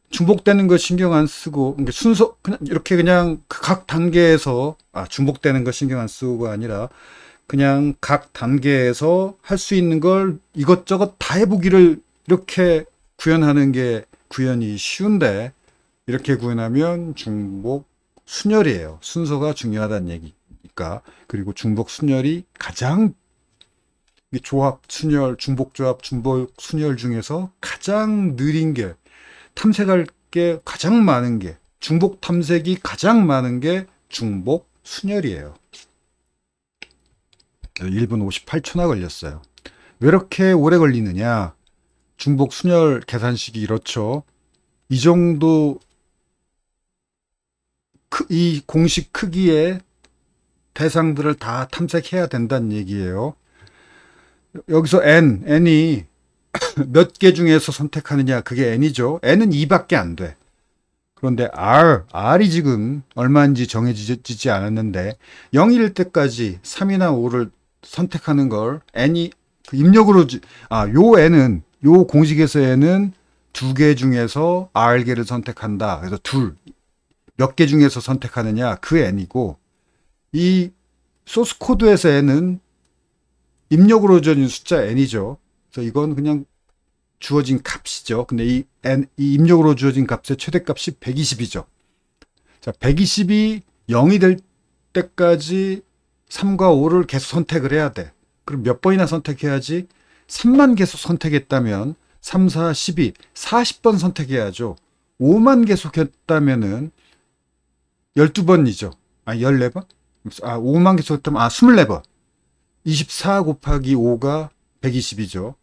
중복되는 거 신경 안 쓰고, 순서 그냥 이렇게 그냥 각 단계에서 중복되는 거 신경 안 쓰고가 아니라 그냥 각 단계에서 할 수 있는 걸 이것저것 다 해보기를 이렇게 구현하는 게 구현이 쉬운데, 이렇게 구현하면 중복 순열이에요. 순서가 중요하다는 얘기니까. 그리고 중복 순열이 가장 조합 순열, 중복 조합, 중복 순열 중에서 가장 느린 게, 탐색할 게 가장 많은 게, 중복 탐색이 가장 많은 게 중복 순열이에요. 1분 58초나 걸렸어요. 왜 이렇게 오래 걸리느냐? 중복 순열 계산식이 이렇죠. 이 정도 이 공식 크기의 대상들을 다 탐색해야 된다는 얘기예요. 여기서 n이 몇 개 중에서 선택하느냐, 그게 n이죠. n은 2밖에 안 돼. 그런데 r이 지금 얼마인지 정해지지 않았는데 0일 때까지 3이나 5를 선택하는 걸 n이 입력으로 요 n은, 요 공식에서 n은 2개 중에서 r개를 선택한다. 그래서 몇 개 중에서 선택하느냐 그 n이고, 이 소스 코드에서 n은 입력으로 주어진 숫자 n이죠. 그래서 이건 그냥 주어진 값이죠. 근데 이 입력으로 주어진 값의 최대값이 120이죠. 자, 120이 0이 될 때까지 3과 5를 계속 선택을 해야 돼. 그럼 몇 번이나 선택해야지? 3만 계속 선택했다면 3, 4, 12, 40번 선택해야죠. 5만 계속 했다면은 12번이죠. 14번? 5만 계속 했다면 24번. 24 곱하기 5가 120이죠.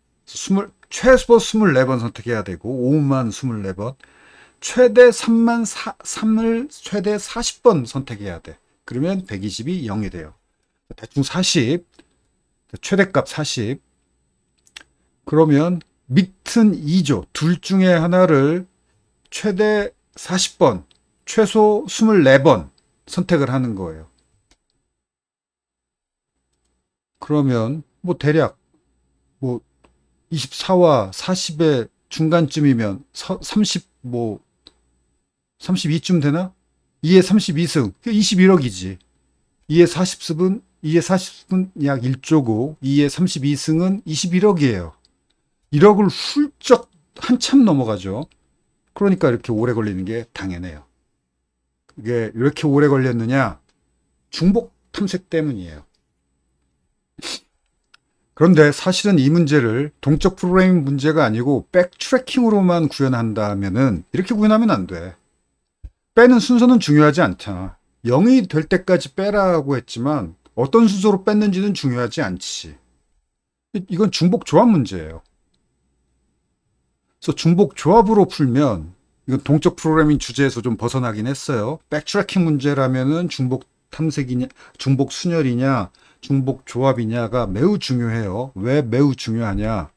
최소 24번 선택해야 되고 5만 24번. 최대 3을 최대 40번 선택해야 돼. 그러면 120이 0이 돼요. 대충 40, 최대값 40. 그러면 밑은 2죠. 둘 중에 하나를 최대 40번, 최소 24번 선택을 하는 거예요. 그러면 뭐 대략 뭐 24와 40의 중간쯤이면 32쯤 되나? 2의 32승, 21억이지. 2의 40승은 약 1조고 2의 32승은 21억이에요. 1억을 훌쩍 한참 넘어가죠. 그러니까 이렇게 오래 걸리는 게 당연해요. 이게 이렇게 오래 걸렸느냐? 중복 탐색 때문이에요. 그런데 사실은 이 문제를 동적 프로그래밍 문제가 아니고 백트래킹으로만 구현한다면은 이렇게 구현하면 안 돼. 빼는 순서는 중요하지 않잖아. 0이 될 때까지 빼라고 했지만 어떤 순서로 뺐는지는 중요하지 않지. 이건 중복 조합 문제예요. 그래서 중복 조합으로 풀면 이건 동적 프로그래밍 주제에서 좀 벗어나긴 했어요. 백트래킹 문제라면은 중복 탐색이냐, 중복 순열이냐, 중복 조합이냐가 매우 중요해요. 왜 매우 중요하냐?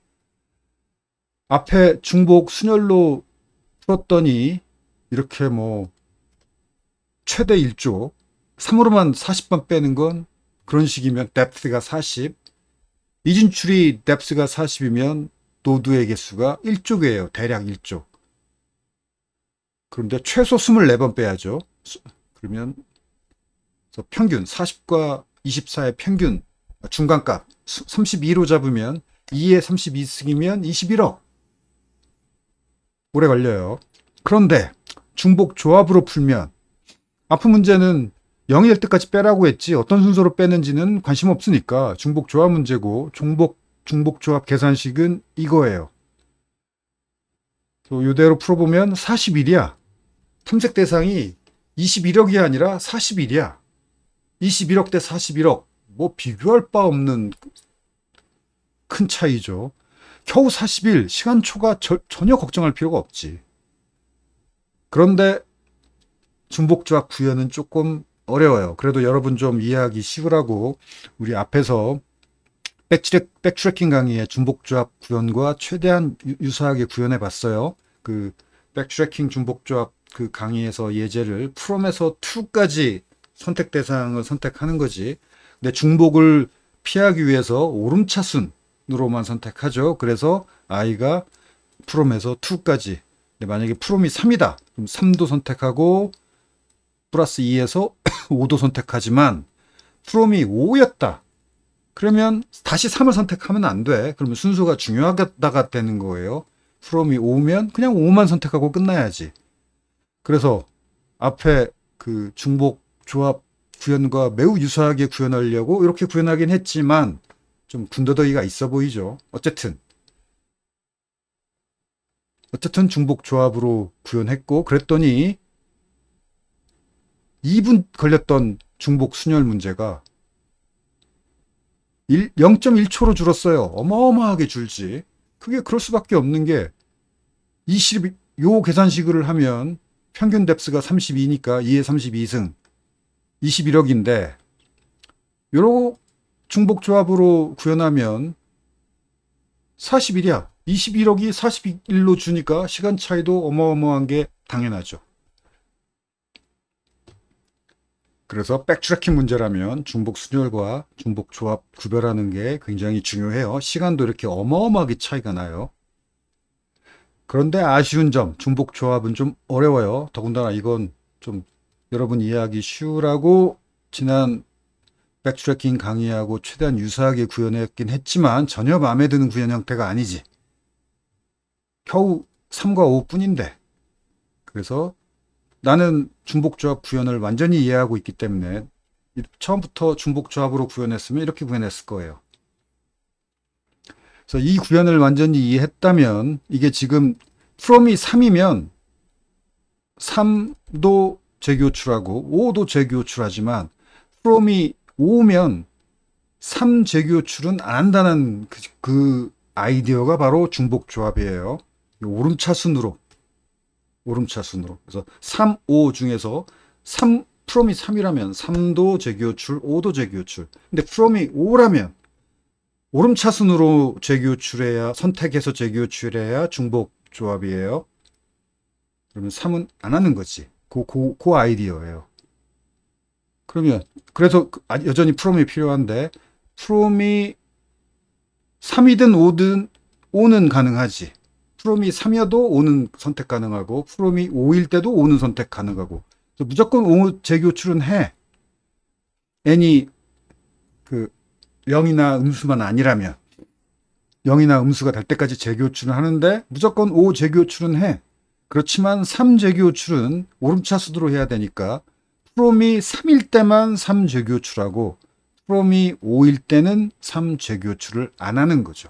앞에 중복 순열로 풀었더니 이렇게 뭐 최대 1조 3으로만 40번 빼는 건 그런 식이면 depth가 40, 이진출이 depth가 40이면 노드의 개수가 1족이에요. 대략 1족. 그런데 최소 24번 빼야죠. 그러면 평균 40과 24의 평균 중간값 32로 잡으면 2의 32승이면 21억. 오래 걸려요. 그런데 중복 조합으로 풀면 앞은 문제는 0이 될 때까지 빼라고 했지 어떤 순서로 빼는지는 관심 없으니까 중복 조합 문제고 중복 조합 계산식은 이거예요. 이대로 풀어보면 41이야. 탐색 대상이 21억이 아니라 41이야. 21억 대 41억. 뭐 비교할 바 없는 큰 차이죠. 겨우 41, 시간초가 전혀 걱정할 필요가 없지. 그런데 중복조합 구현은 조금 어려워요. 그래도 여러분 좀 이해하기 쉬우라고 우리 앞에서 백트래킹 강의의 중복조합 구현과 최대한 유사하게 구현해 봤어요. 그 백트래킹 중복조합 그 강의에서 예제를 from에서 to까지 선택 대상을 선택하는 거지. 근데 중복을 피하기 위해서 오름차순으로만 선택하죠. 그래서 i가 from에서 to까지. 근데 만약에 from이 3이다. 그럼 3도 선택하고 플러스 2에서 5도 선택하지만 from이 5였다. 그러면 다시 3을 선택하면 안 돼. 그러면 순서가 중요하다가 되는 거예요. from이 5면 그냥 5만 선택하고 끝나야지. 그래서 앞에 그 중복 조합 구현과 매우 유사하게 구현하려고 이렇게 구현하긴 했지만 좀 군더더기가 있어 보이죠. 어쨌든 중복 조합으로 구현했고 그랬더니 2분 걸렸던 중복 순열 문제가 0.1초로 줄었어요. 어마어마하게 줄지. 그게 그럴 수밖에 없는 게 요 계산식을 하면 평균 뎁스가 32니까 2의 32승 21억인데 요런 중복 조합으로 구현하면 41이야. 21억이 41로 주니까 시간 차이도 어마어마한 게 당연하죠. 그래서 백트래킹 문제라면 중복 순열과 중복 조합 구별하는 게 굉장히 중요해요. 시간도 이렇게 어마어마하게 차이가 나요. 그런데 아쉬운 점, 중복 조합은 좀 어려워요. 더군다나 이건 좀 여러분 이해하기 쉬우라고 지난 백트래킹 강의하고 최대한 유사하게 구현했긴 했지만 전혀 마음에 드는 구현 형태가 아니지. 겨우 3과 5뿐인데. 그래서 나는 중복조합 구현을 완전히 이해하고 있기 때문에 처음부터 중복조합으로 구현했으면 이렇게 구현했을 거예요. 그래서 이 구현을 완전히 이해했다면 이게 지금 from이 3이면 3도 재교출하고 5도 재교출하지만 from이 5면 3 재교출은 안 한다는 그 아이디어가 바로 중복조합이에요. 오름차순으로. 그래서 3, 5 중에서 from이 3이라면 3도 재교출, 5도 재교출. 근데 from이 5라면 오름차순으로 재교출해야, 선택해서 재교출해야 중복조합이에요. 그러면 3은 안 하는 거지. 그 아이디어예요. 그러면 그래서 여전히 from이 필요한데 from이 3이든 5든 5는 가능하지. from이 3이어도 5는 선택 가능하고 from이 5일 때도 5는 선택 가능하고 무조건 5 재교출은 해. n이 그 0이나 음수만 아니라면 0이나 음수가 될 때까지 재교출을 하는데 무조건 5 재교출은 해. 그렇지만 3 재교출은 오름차순으로 해야 되니까 from이 3일 때만 3 재교출하고 from이 5일 때는 3 재교출을 안 하는 거죠.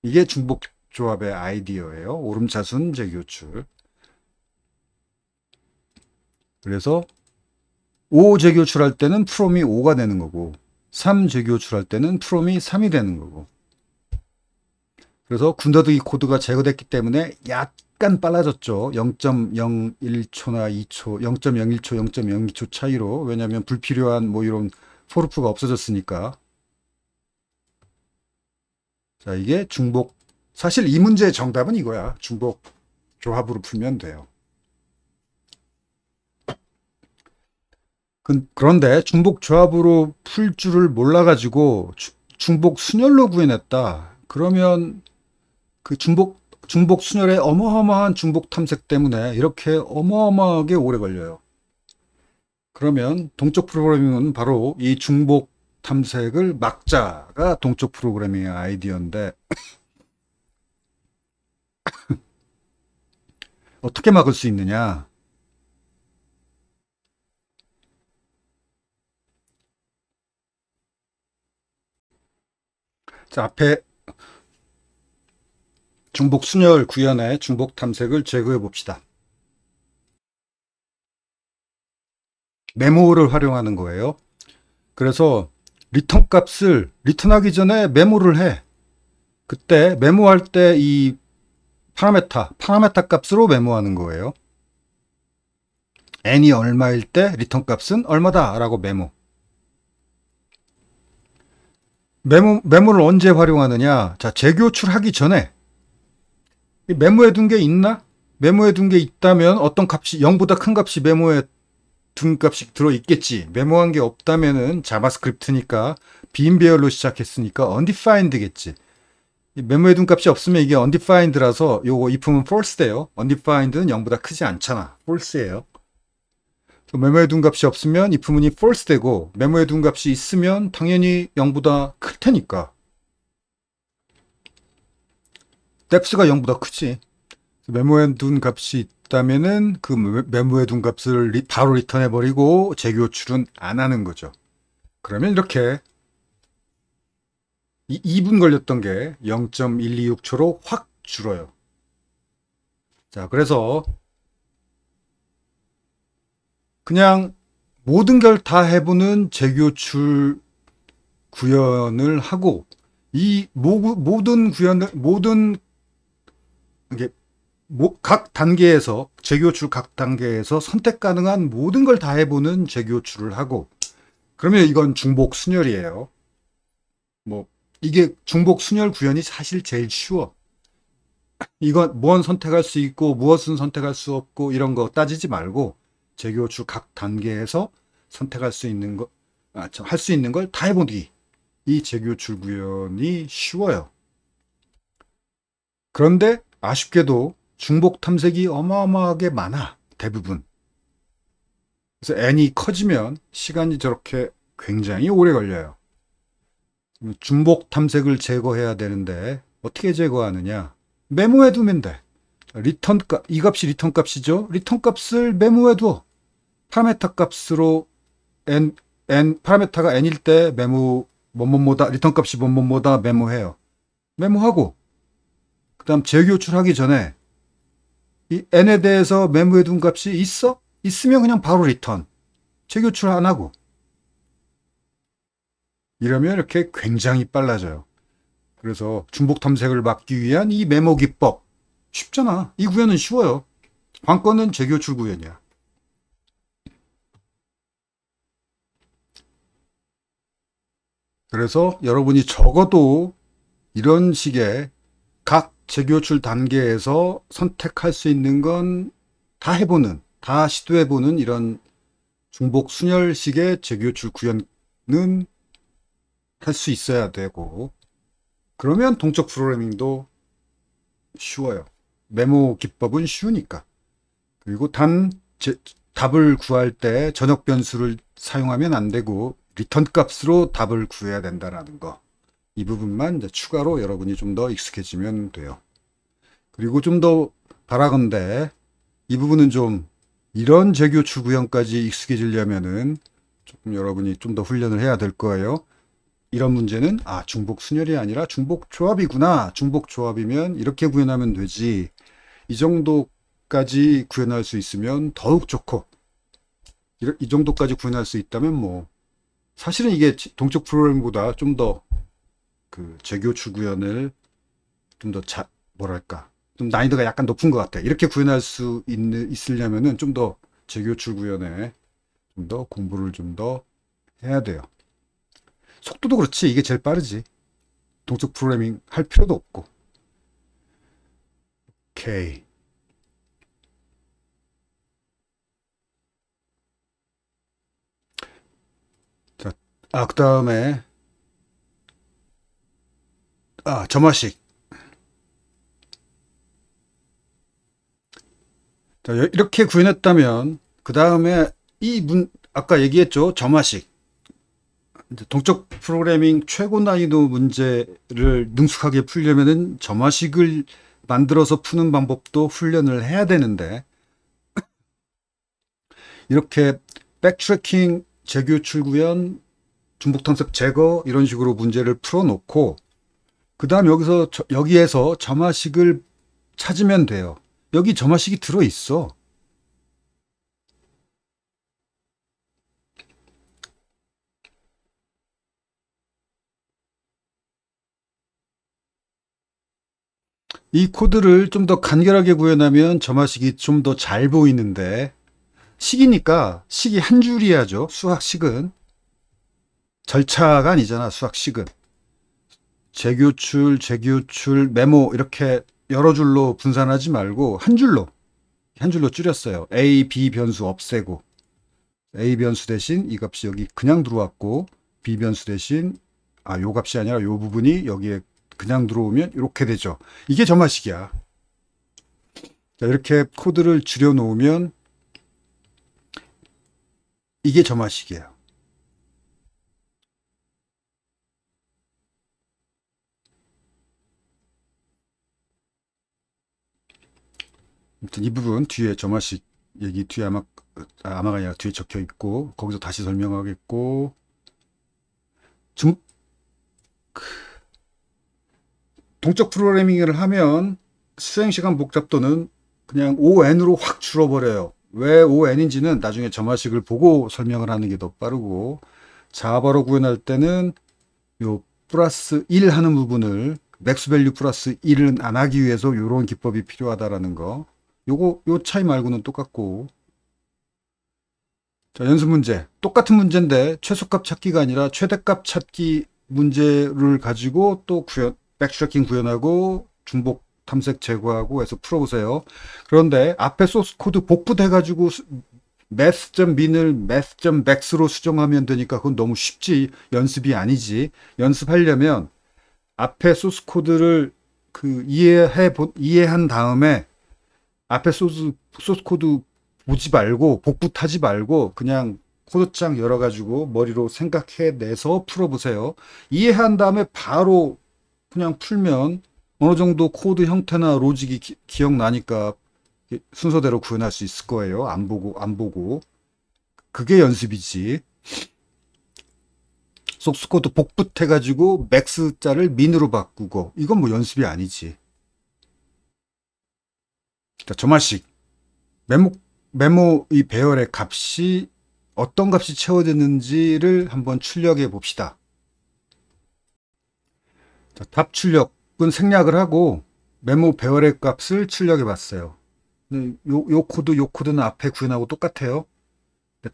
이게 중복조합의 아이디어예요. 오름차순 재교출. 그래서 5 재교출할 때는 from이 5가 되는 거고 3 재교출할 때는 from이 3이 되는 거고. 그래서 군더더기 코드가 제거됐기 때문에 약간 빨라졌죠. 0.01초나 2초, 0.01초, 0.02초 차이로. 왜냐하면 불필요한 뭐 이런 포르프가 없어졌으니까. 자, 이게 중복. 사실 이 문제의 정답은 이거야. 중복 조합으로 풀면 돼요. 그런데 중복 조합으로 풀 줄을 몰라가지고 중복 순열로 구해냈다. 그러면 그 중복 순열의 어마어마한 중복 탐색 때문에 이렇게 어마어마하게 오래 걸려요. 그러면 동적 프로그래밍은 바로 이 중복 탐색을 막자가 동적 프로그래밍의 아이디어인데 어떻게 막을 수 있느냐? 자, 앞에 중복 순열 구현의 중복 탐색을 제거해 봅시다. 메모를 활용하는 거예요. 그래서 리턴 값을 리턴하기 전에 메모를 해. 그때 메모할 때 이 파라메타 값으로 메모하는 거예요. n이 얼마일 때 리턴 값은 얼마다 라고 메모를 언제 활용하느냐? 자, 재교출하기 전에 메모해 둔 게 있나? 메모해 둔 게 있다면 어떤 값이 0보다 큰 값이 메모해 둔 값이 들어있겠지. 메모한 게 없다면은 자바스크립트니까 빈 배열로 시작했으니까 undefined겠지. 메모해 둔 값이 없으면 이게 undefined라서 요거 if은 false 돼요. undefined는 0보다 크지 않잖아. false예요. 메모해 둔 값이 없으면 if문이 false 되고 메모해 둔 값이 있으면 당연히 0보다 클 테니까 depth가 0보다 크지. 메모해 둔 값이 있다면은 그 메모해 둔 값을 바로 리턴해 버리고 재교출은 안 하는 거죠. 그러면 이렇게 2분 걸렸던 게 0.126초로 확 줄어요. 자, 그래서 그냥 모든 걸 다 해보는 재교출 구현을 하고 이 모든 구현을 이게 각 단계에서 재교출 각 단계에서 선택 가능한 모든 걸 다 해보는 재교출을 하고 그러면 이건 중복 순열이에요. 뭐 이게 중복 순열 구현이 사실 제일 쉬워. 이건 무엇 선택할 수 있고 무엇은 선택할 수 없고 이런 거 따지지 말고 재교출 각 단계에서 선택할 수 있는 거, 할 수 있는 걸 다 해보기. 이 재교출 구현이 쉬워요. 그런데 아쉽게도 중복 탐색이 어마어마하게 많아. 대부분. 그래서 n이 커지면 시간이 저렇게 굉장히 오래 걸려요. 중복 탐색을 제거해야 되는데 어떻게 제거하느냐? 메모해 두면 돼. 리턴 값, 이 값이 리턴 값이죠. 리턴 값을 메모해 둬. 파라메터 값으로 파라메터가 n일 때 메모 뭐뭐뭐다, 리턴 값이 뭐뭐뭐다 메모해요. 메모하고 그다음 재교출하기 전에 이 n에 대해서 메모해 둔 값이 있어? 있으면 그냥 바로 리턴. 재교출 안 하고. 이러면 이렇게 굉장히 빨라져요. 그래서 중복 탐색을 막기 위한 이 메모 기법 쉽잖아. 이 구현은 쉬워요. 관건은 재교출 구현이야. 그래서 여러분이 적어도 이런 식의 각 재교출 단계에서 선택할 수 있는 건 다 해보는, 다 시도해보는 이런 중복 순열식의 재교출 구현은 할 수 있어야 되고, 그러면 동적 프로그래밍도 쉬워요. 메모 기법은 쉬우니까. 그리고 답을 구할 때 전역 변수를 사용하면 안 되고 리턴 값으로 답을 구해야 된다는 거. 이 부분만 이제 추가로 여러분이 좀 더 익숙해지면 돼요. 그리고 좀 더 바라건대 이 부분은 좀 이런 재교출 구현까지 익숙해지려면은 조금 여러분이 좀 더 훈련을 해야 될 거예요. 이런 문제는 중복 순열이 아니라 중복 조합이구나. 중복 조합이면 이렇게 구현하면 되지. 이 정도까지 구현할 수 있으면 더욱 좋고, 이 정도까지 구현할 수 있다면 뭐 사실은 이게 동적 프로그램보다 좀 더 그 재교출 구현을 좀 더 뭐랄까 좀 난이도가 약간 높은 것 같아. 이렇게 구현할 수 있으려면은 좀 더 재교출 구현에 좀 더 공부를 좀 더 해야 돼요. 속도도 그렇지. 이게 제일 빠르지. 동적 프로그래밍 할 필요도 없고. 오케이. 자, 그 다음에 점화식. 자, 이렇게 구현했다면 그 다음에 아까 얘기했죠. 점화식. 동적 프로그래밍 최고 난이도 문제를 능숙하게 풀려면은 점화식을 만들어서 푸는 방법도 훈련을 해야 되는데, 이렇게 백트래킹, 재교출 구현, 중복 탐색 제거 이런 식으로 문제를 풀어놓고 그 다음 여기에서 점화식을 찾으면 돼요. 여기 점화식이 들어있어. 이 코드를 좀 더 간결하게 구현하면 점화식이 좀 더 잘 보이는데, 식이니까 식이 한 줄이야죠. 수학식은 절차가 아니잖아. 수학식은 재교출, 메모 이렇게 여러 줄로 분산하지 말고 한 줄로 줄였어요. A, B 변수 없애고 A 변수 대신 이 값이 여기 그냥 들어왔고, B 변수 대신 요 값이 아니라 요 부분이 여기에 그냥 들어오면 이렇게 되죠. 이게 점화식이야. 자, 이렇게 코드를 줄여 놓으면 이게 점화식이에요. 아무튼 이 부분 뒤에 점화식 얘기 뒤에 아마가 아니라 뒤에 적혀 있고, 거기서 다시 설명하겠고, 동적 프로그래밍을 하면 수행시간 복잡도는 그냥 ON으로 확 줄어버려요. 왜 ON인지는 나중에 점화식을 보고 설명을 하는 게 더 빠르고, 자바로 구현할 때는 요 플러스 1 하는 부분을 맥스 밸류 플러스 1은 안 하기 위해서 이런 기법이 필요하다라는 거. 요 차이 말고는 똑같고. 자, 연습 문제. 똑같은 문제인데 최소값 찾기가 아니라 최대값 찾기 문제를 가지고 또 백트래킹 구현하고 중복 탐색 제거하고 해서 풀어보세요. 그런데 앞에 소스 코드 복붙해가지고 math.min을 math.max로 수정하면 되니까 그건 너무 쉽지. 연습이 아니지. 연습하려면 앞에 소스 코드를 이해한 다음에 앞에 소스 코드 보지 말고 복부 타지 말고 그냥 코드창 열어가지고 머리로 생각해내서 풀어보세요. 이해한 다음에 바로 그냥 풀면 어느 정도 코드 형태나 로직이 기억나니까 순서대로 구현할 수 있을 거예요. 안 보고. 그게 연습이지. 속스코드 복붙해가지고 맥스자를 민으로 바꾸고 이건 뭐 연습이 아니지. 자, 저만식 메모 이 배열의 값이 어떤 값이 채워지는지를 한번 출력해 봅시다. 자, 답 출력은 생략을 하고 메모 배열의 값을 출력해 봤어요. 요 코드는 앞에 구현하고 똑같아요.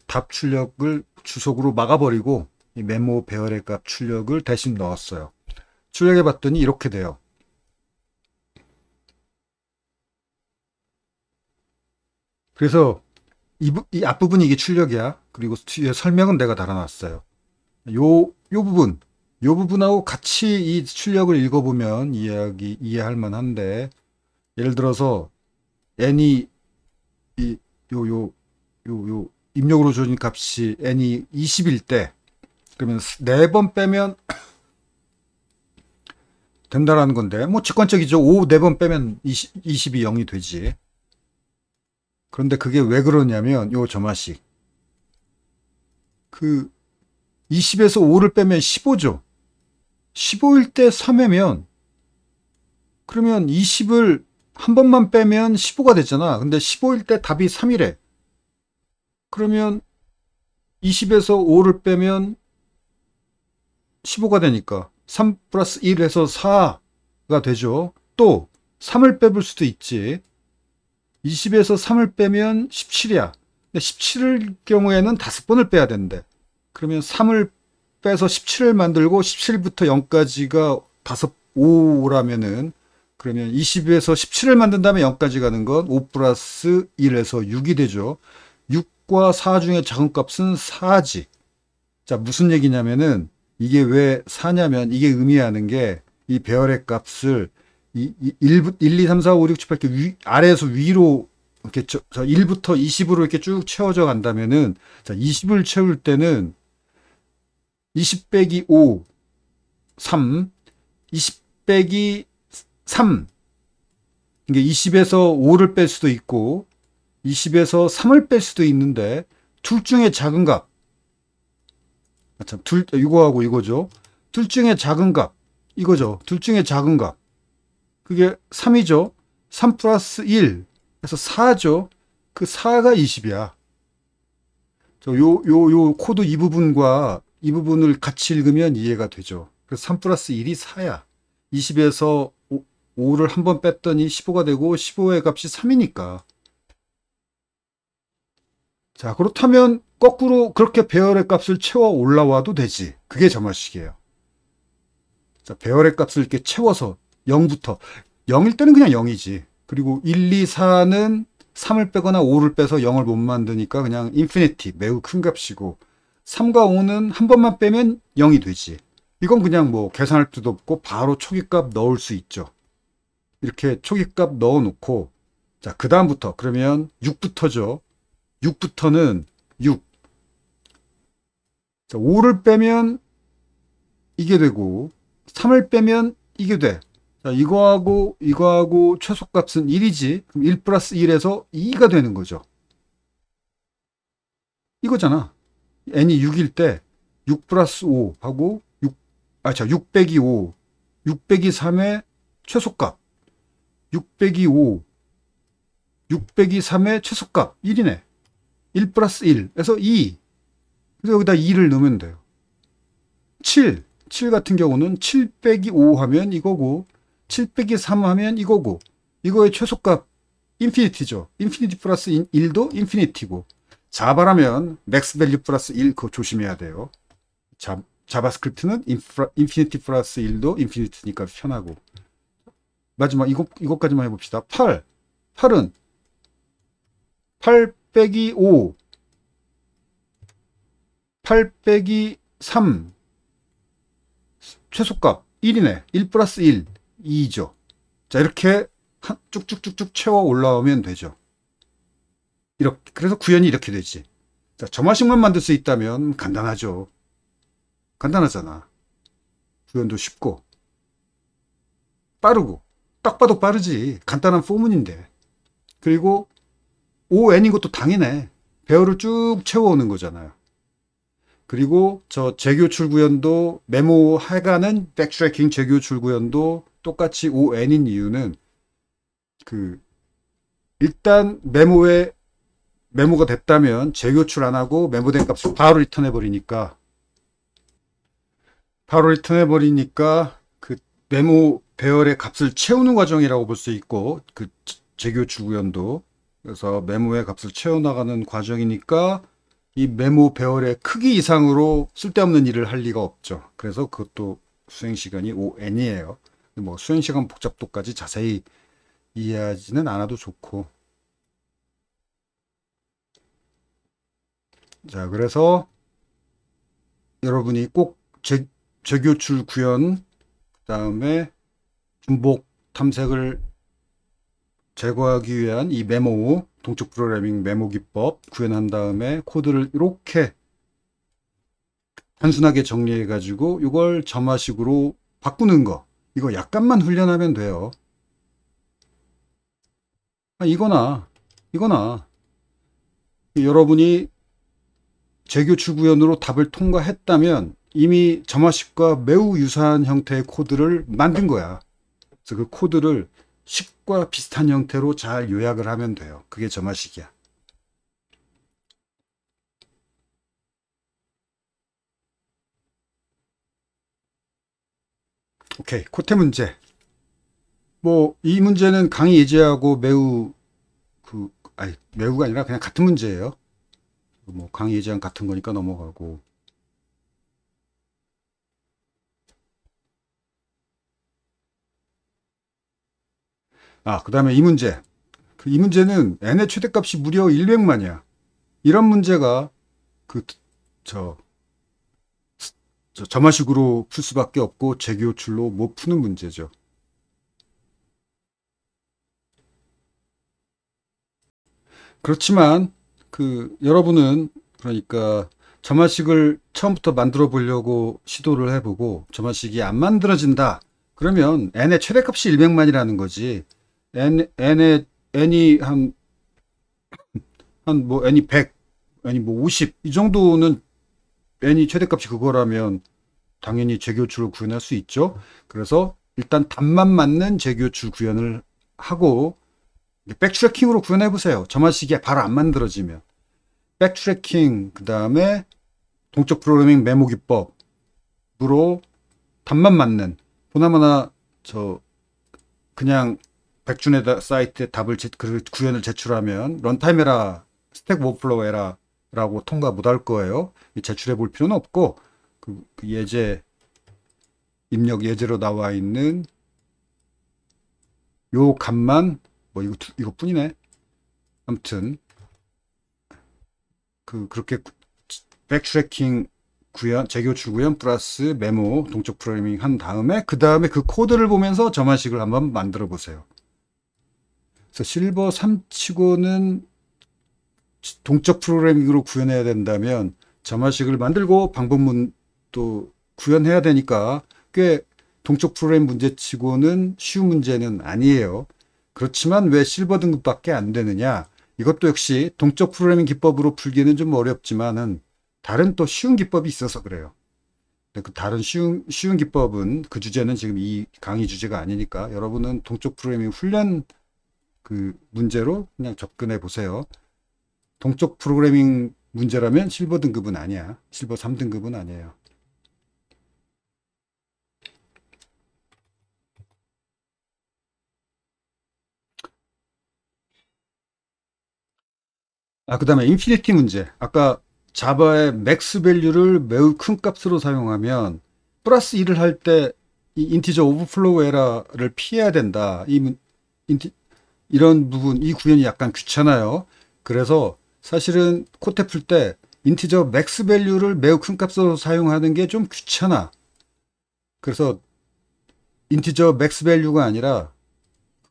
답 출력을 주석으로 막아버리고 이 메모 배열의 값 출력을 대신 넣었어요. 출력해 봤더니 이렇게 돼요. 그래서 이 앞부분이 이게 출력이야. 그리고 뒤에 설명은 내가 달아놨어요. 요 부분하고 같이 이 출력을 읽어보면 이해할 만한데, 예를 들어서 n이 입력으로 주어진 값이 n이 20일 때, 그러면 4번 빼면 된다라는 건데, 뭐 직관적이죠. 4번 빼면 20이 0이 되지. 그런데 그게 왜 그러냐면 요 점화식 20에서 5를 빼면 15죠. 15일 때 3회면 그러면 20을 한 번만 빼면 15가 됐잖아. 근데 15일 때 답이 3이래. 그러면 20에서 5를 빼면 15가 되니까 3 플러스 1에서 4가 되죠. 또 3을 빼볼 수도 있지. 20에서 3을 빼면 17이야. 근데 17일 경우에는 5번을 빼야 되는데, 그러면 3을 빼서 17을 만들고 17부터 0까지가 5라면은, 그러면 20에서 17을 만든 다음에 0까지 가는 건 5 플러스 1에서 6이 되죠. 6과 4 중에 작은 값은 4지. 자, 무슨 얘기냐면은 이게 왜 4냐면 이게 의미하는 게 이 배열의 값을 1, 2, 3, 4, 5, 6, 7, 8 이렇게 아래에서 위로 이렇게 1부터 20으로 이렇게 쭉 채워져 간다면은, 자, 20을 채울 때는 20 빼기 5, 3, 20 빼기 3. 이게 20에서 5를 뺄 수도 있고 20에서 3을 뺄 수도 있는데, 둘 중에 작은 값. 참, 이거하고 이거죠. 둘 중에 작은 값. 이거죠. 둘 중에 작은 값. 그게 3이죠. 3 플러스 1 해서 4죠. 그 4가 20이야. 요 코드 이 부분을 같이 읽으면 이해가 되죠. 그래서 3 플러스 1이 4야. 20에서 5를 한 번 뺐더니 15가 되고 15의 값이 3이니까. 자, 그렇다면 거꾸로 그렇게 배열의 값을 채워 올라와도 되지. 그게 점화식이에요. 자, 배열의 값을 이렇게 채워서 0부터 0일 때는 그냥 0이지. 그리고 1, 2, 4는 3을 빼거나 5를 빼서 0을 못 만드니까 그냥 인피니티, 매우 큰 값이고, 3과 5는 한 번만 빼면 0이 되지. 이건 그냥 뭐 계산할 필요도 없고 바로 초기값 넣을 수 있죠. 이렇게 초기값 넣어 놓고, 자, 그 다음부터 그러면 6부터죠. 6부터는 6. 자, 5를 빼면 이게 되고 3을 빼면 이게 돼. 자, 이거하고 최소값은 1이지. 그럼 1 플러스 1에서 2가 되는 거죠. 이거잖아. n이 6일 때 6 플러스 5 하고 6 빼기 5, 6 빼기 3의 최소값, 6 빼기 5, 6 빼기 3의 최소값 1이네. 1 플러스 1에서 2. 그래서 여기다 2를 넣으면 돼요. 7 같은 경우는 7 빼기 5 하면 이거고, 7 빼기 3 하면 이거고, 이거의 최소값 인피니티죠. 인피니티 플러스 1도 인피니티고, 자바라면 맥스 밸류 플러스 1, 그거 조심해야 돼요. 자바스크립트는 인피니티 플러스 1도 인피니티니까 편하고. 마지막 이것까지만 해봅시다. 8은 8 빼기 5, 8 빼기 3, 최소값 1이네. 1 플러스 1, 2죠. 자, 이렇게 쭉쭉쭉쭉 채워 올라오면 되죠. 이렇게, 그래서 구현이 이렇게 되지. 자, 점화식만 만들 수 있다면 간단하죠. 간단하잖아. 구현도 쉽고 빠르고, 딱 봐도 빠르지. 간단한 포문인데. 그리고 ON인 것도 당연해. 배열을 쭉 채워오는 거잖아요. 그리고 저 재교출 구현도 메모 하가는 백트래킹 재교출 구현도 똑같이 ON인 이유는 그 일단 메모가 됐다면 재교출 안 하고 메모된 값을 바로 리턴해 버리니까 그 메모 배열의 값을 채우는 과정이라고 볼 수 있고, 그 재교출 구현도 그래서 메모의 값을 채워나가는 과정이니까 이 메모 배열의 크기 이상으로 쓸데없는 일을 할 리가 없죠. 그래서 그것도 수행시간이 ON이에요. 뭐 수행시간 복잡도까지 자세히 이해하지는 않아도 좋고. 자, 그래서 여러분이 꼭 재교출 구현, 그 다음에 중복 탐색을 제거하기 위한 이 메모, 동적 프로그래밍 메모 기법 구현한 다음에 코드를 이렇게 단순하게 정리해 가지고 이걸 점화식으로 바꾸는 거, 이거 약간만 훈련하면 돼요. 이거나 여러분이 재교출 구현으로 답을 통과했다면 이미 점화식과 매우 유사한 형태의 코드를 만든 거야. 그래서 그 코드를 식과 비슷한 형태로 잘 요약을 하면 돼요. 그게 점화식이야. 오케이, 코테 문제. 뭐 이 문제는 강의 예제하고 매우가 아니라 그냥 같은 문제예요. 뭐 강의 예제랑 같은 거니까 넘어가고. 그 다음에 이 문제. 이 문제는 n의 최대값이 무려 100만이야. 이런 문제가 점화식으로 풀 수밖에 없고 재교출로 못 푸는 문제죠. 그렇지만 여러분은 그러니까 점화식을 처음부터 만들어 보려고 시도를 해보고 점화식이 안 만들어진다. 그러면 n의 최대값이 100만이라는 거지. n이 n이 100, n이 뭐 50, 이 정도는 n이 최대값이 그거라면 당연히 재교출을 구현할 수 있죠. 그래서 일단 답만 맞는 재교출 구현을 하고 백트래킹으로 구현해 보세요. 점화식이 바로 안 만들어지면 백트래킹, 그 다음에 동적 프로그래밍 메모 기법으로 답만 맞는, 보나마나 그냥 백준의 사이트에 구현을 제출하면 런타임 에러, 스택 오버플로우 에러라고 통과 못할 거예요. 제출해 볼 필요는 없고 그 예제 입력 예제로 나와 있는 요 값만 뭐 이것뿐이네. 아무튼 그렇게 백트래킹 구현, 재교출 구현 플러스 메모 동적 프로그래밍 한 다음에 그 코드를 보면서 점화식을 한번 만들어 보세요. 그래서 실버 3 치고는 동적 프로그래밍으로 구현해야 된다면 점화식을 만들고 방법문도 구현해야 되니까 꽤 동적 프로그래밍 문제치고는 쉬운 문제는 아니에요. 그렇지만 왜 실버 등급밖에 안 되느냐? 이것도 역시 동적 프로그래밍 기법으로 풀기는 좀 어렵지만은 다른 또 쉬운 기법이 있어서 그래요. 그 다른 쉬운 기법은 그 주제는 지금 이 강의 주제가 아니니까 여러분은 동적 프로그래밍 훈련 문제로 그냥 접근해 보세요. 동적 프로그래밍 문제라면 실버 등급은 아니야. 실버 3등급은 아니에요. 그 다음에 인피니티 문제. 아까 자바의 맥스 밸류를 매우 큰 값으로 사용하면 플러스 1을 할 때 이 인티저 오버플로우 에러를 피해야 된다. 이런 부분, 이 구현이 약간 귀찮아요. 그래서 사실은 코테 풀 때 인티저 맥스 밸류를 매우 큰 값으로 사용하는 게 좀 귀찮아. 그래서 인티저 맥스 밸류가 아니라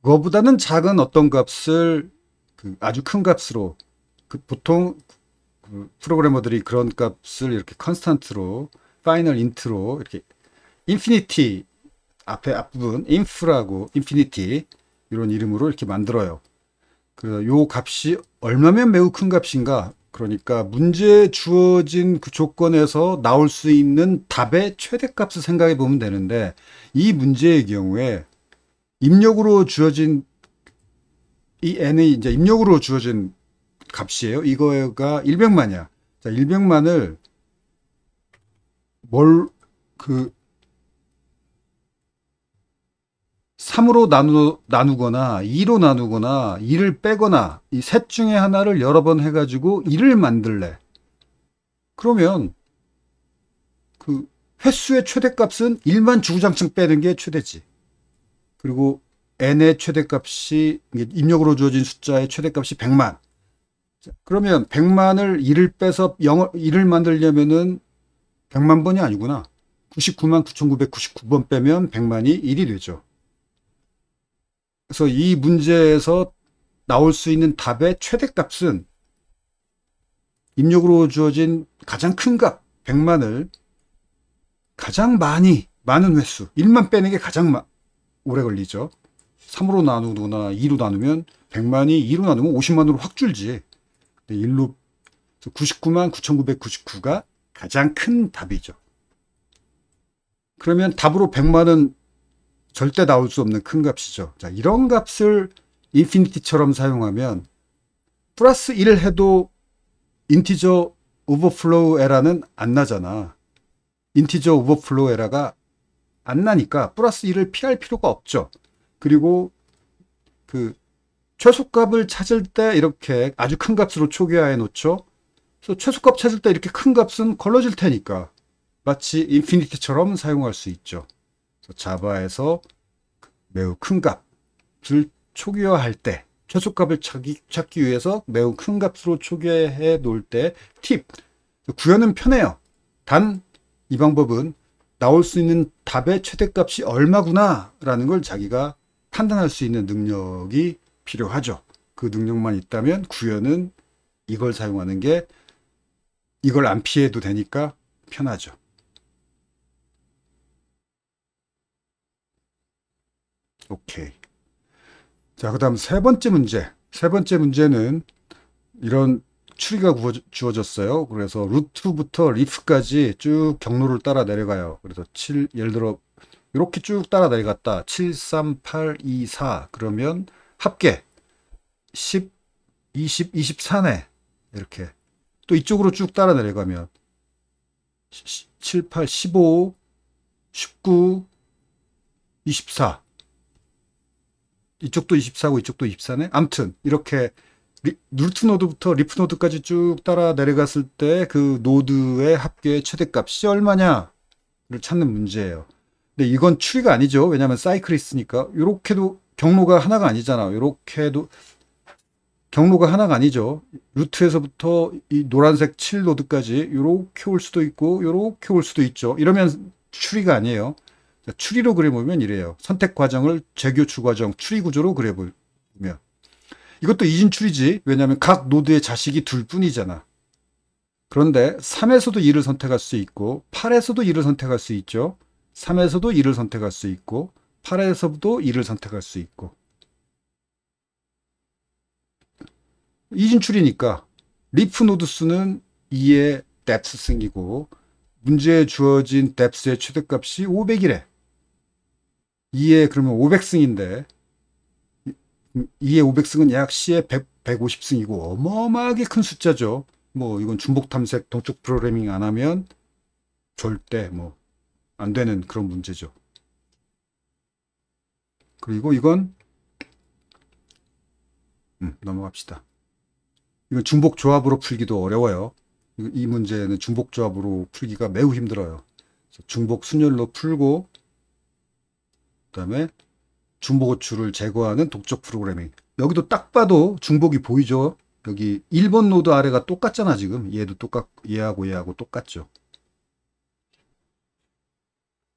그거보다는 작은 어떤 값을 아주 큰 값으로 보통 그 프로그래머들이 그런 값을 이렇게 컨스탄트로 파이널 인트로 이렇게 인피니티 앞부분 인프라고 인피니티 이런 이름으로 이렇게 만들어요. 그래서 요 값이 얼마면 매우 큰 값인가? 그러니까 문제에 주어진 그 조건에서 나올 수 있는 답의 최대값을 생각해 보면 되는데, 이 문제의 경우에 입력으로 주어진 이 n이 이제 입력으로 주어진 값이에요. 이거가 100만이야. 자, 100만을 그 3으로 나누거나 2로 나누거나 2를 빼거나 이 셋 중에 하나를 여러 번 해가지고 2를 만들래. 그러면 그 횟수의 최대값은 1만 주구장창 빼는 게 최대지. 그리고 n의 최대값이 입력으로 주어진 숫자의 최대값이 100만. 그러면 100만을 2를 빼서 2를 만들려면은 100만 번이 아니구나. 99만 9,999번 빼면 100만이 1이 되죠. 그래서 이 문제에서 나올 수 있는 답의 최대값은 입력으로 주어진 가장 큰 값 100만을 가장 많은 횟수 1만 빼는 게 가장 오래 걸리죠. 3으로 나누거나 2로 나누면 100만이 2로 나누면 50만으로 확 줄지. 1로 99만 9,999가 가장 큰 답이죠. 그러면 답으로 100만은 절대 나올 수 없는 큰 값이죠. 자, 이런 값을 인피니티처럼 사용하면 플러스 1을 해도 인티저 오버플로우 에러는 안 나잖아. 인티저 오버플로우 에러가 안 나니까 플러스 1을 피할 필요가 없죠. 그리고 그 최소값을 찾을 때 이렇게 아주 큰 값으로 초기화해 놓죠. 그래서 최소값 찾을 때 이렇게 큰 값은 걸러질 테니까 마치 인피니티처럼 사용할 수 있죠. 자바에서 매우 큰 값을 초기화할 때 최소값을 찾기 위해서 매우 큰 값으로 초기화해 놓을 때 팁. 구현은 편해요. 단 이 방법은 나올 수 있는 답의 최대값이 얼마구나 라는 걸 자기가 판단할 수 있는 능력이 필요하죠. 그 능력만 있다면 구현은 이걸 사용하는 게 이걸 안 피해도 되니까 편하죠. 오케이. 자, 그 다음 세 번째 문제. 세 번째 문제는 이런 추리가 주어졌어요. 그래서 루트부터 리프까지 쭉 경로를 따라 내려가요. 그래서 예를 들어 이렇게 쭉 따라 내려갔다. 7, 3, 8, 2, 4 그러면 합계 10, 20, 24네. 이렇게. 또 이쪽으로 쭉 따라 내려가면 7, 8, 15, 19, 24 이쪽도 24고 이쪽도 24네. 아무튼 이렇게 루트 노드부터 리프 노드까지 쭉 따라 내려갔을 때 그 노드의 합계의 최대값이 얼마냐를 찾는 문제예요. 근데 이건 추리가 아니죠. 왜냐하면 사이클이 있으니까. 이렇게도 경로가 하나가 아니잖아. 이렇게도 경로가 하나가 아니죠. 루트에서부터 이 노란색 7 노드까지 이렇게 올 수도 있고 이렇게 올 수도 있죠. 이러면 추리가 아니에요. 추리로 그려보면 이래요. 선택 과정을 재교출 과정 추리 구조로 그려보면 이것도 이진추리지. 왜냐하면 각 노드의 자식이 둘 뿐이잖아. 그런데 3에서도 2를 선택할 수 있고 8에서도 2를 선택할 수 있죠. 3에서도 2를 선택할 수 있고 8에서도 2를 선택할 수 있고. 이진추리니까 리프 노드 수는 2의 depth 승이고 문제에 주어진 depth의 최대값이 500이래. 2의 그러면 500승인데 2의 500승은 약 C의 150승이고 어마어마하게 큰 숫자죠. 뭐 이건 중복 탐색 동적 프로그래밍 안 하면 절대 뭐 안 되는 그런 문제죠. 그리고 이건 넘어갑시다. 이건 중복 조합으로 풀기도 어려워요. 이 문제는 중복 조합으로 풀기가 매우 힘들어요. 중복 순열로 풀고 그다음에 중복호출을 제거하는 독적 프로그래밍. 여기도 딱 봐도 중복이 보이죠. 여기 1번 노드 아래가 똑같잖아. 지금 얘도 얘하고 똑같죠.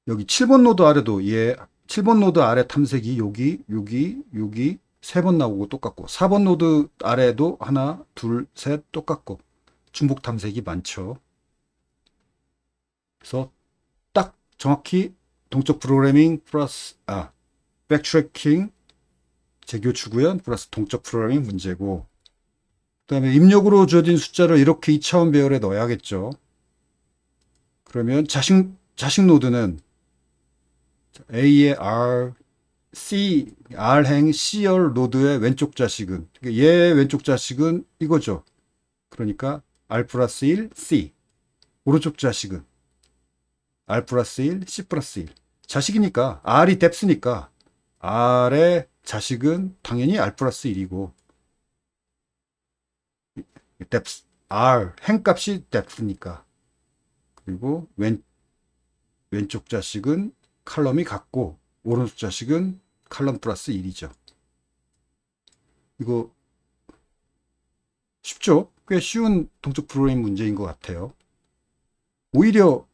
여기 7번 노드 아래도 7번 노드 아래 탐색이 여기 3번 나오고 똑같고 4번 노드 아래도 하나, 둘, 셋 똑같고 중복 탐색이 많죠. 그래서 딱 정확히 동적 프로그래밍 플러스 백트래킹 재교추 구현 플러스 동적 프로그래밍 문제고, 그 다음에 입력으로 주어진 숫자를 이렇게 2차원 배열에 넣어야겠죠. 그러면 자식 노드는 A의 R, C, R행 C열 노드의 왼쪽 자식은, 얘 왼쪽 자식은 이거죠. 그러니까 R 플러스 1, C. 오른쪽 자식은 R 플러스 1, C 플러스 1. 자식이니까, R이 뎁스니까 R의 자식은 당연히 R 플러스 1이고, 뎁스, R, 행값이 뎁스니까. 그리고 왼쪽 자식은 칼럼이 같고, 오른쪽 자식은 칼럼 플러스 1이죠. 이거 쉽죠? 꽤 쉬운 동적 프로그래밍 문제인 것 같아요. 오히려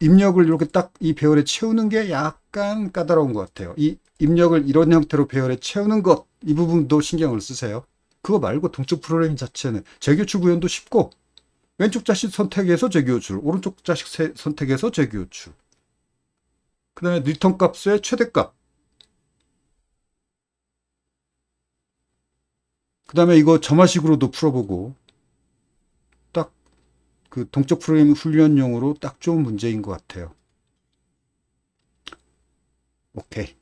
입력을 이렇게 딱 이 배열에 채우는 게 약간 까다로운 것 같아요. 이 입력을 이런 형태로 배열에 채우는 것, 이 부분도 신경을 쓰세요. 그거 말고 동적 프로그래밍 자체는 재교추 구현도 쉽고, 왼쪽 자식 선택해서 재교출, 오른쪽 자식 선택해서 재교출. 그 다음에 리턴 값의 최대값. 그 다음에 이거 점화식으로도 풀어보고, 딱 그 동적 프로그래밍 훈련용으로 딱 좋은 문제인 것 같아요. 오케이.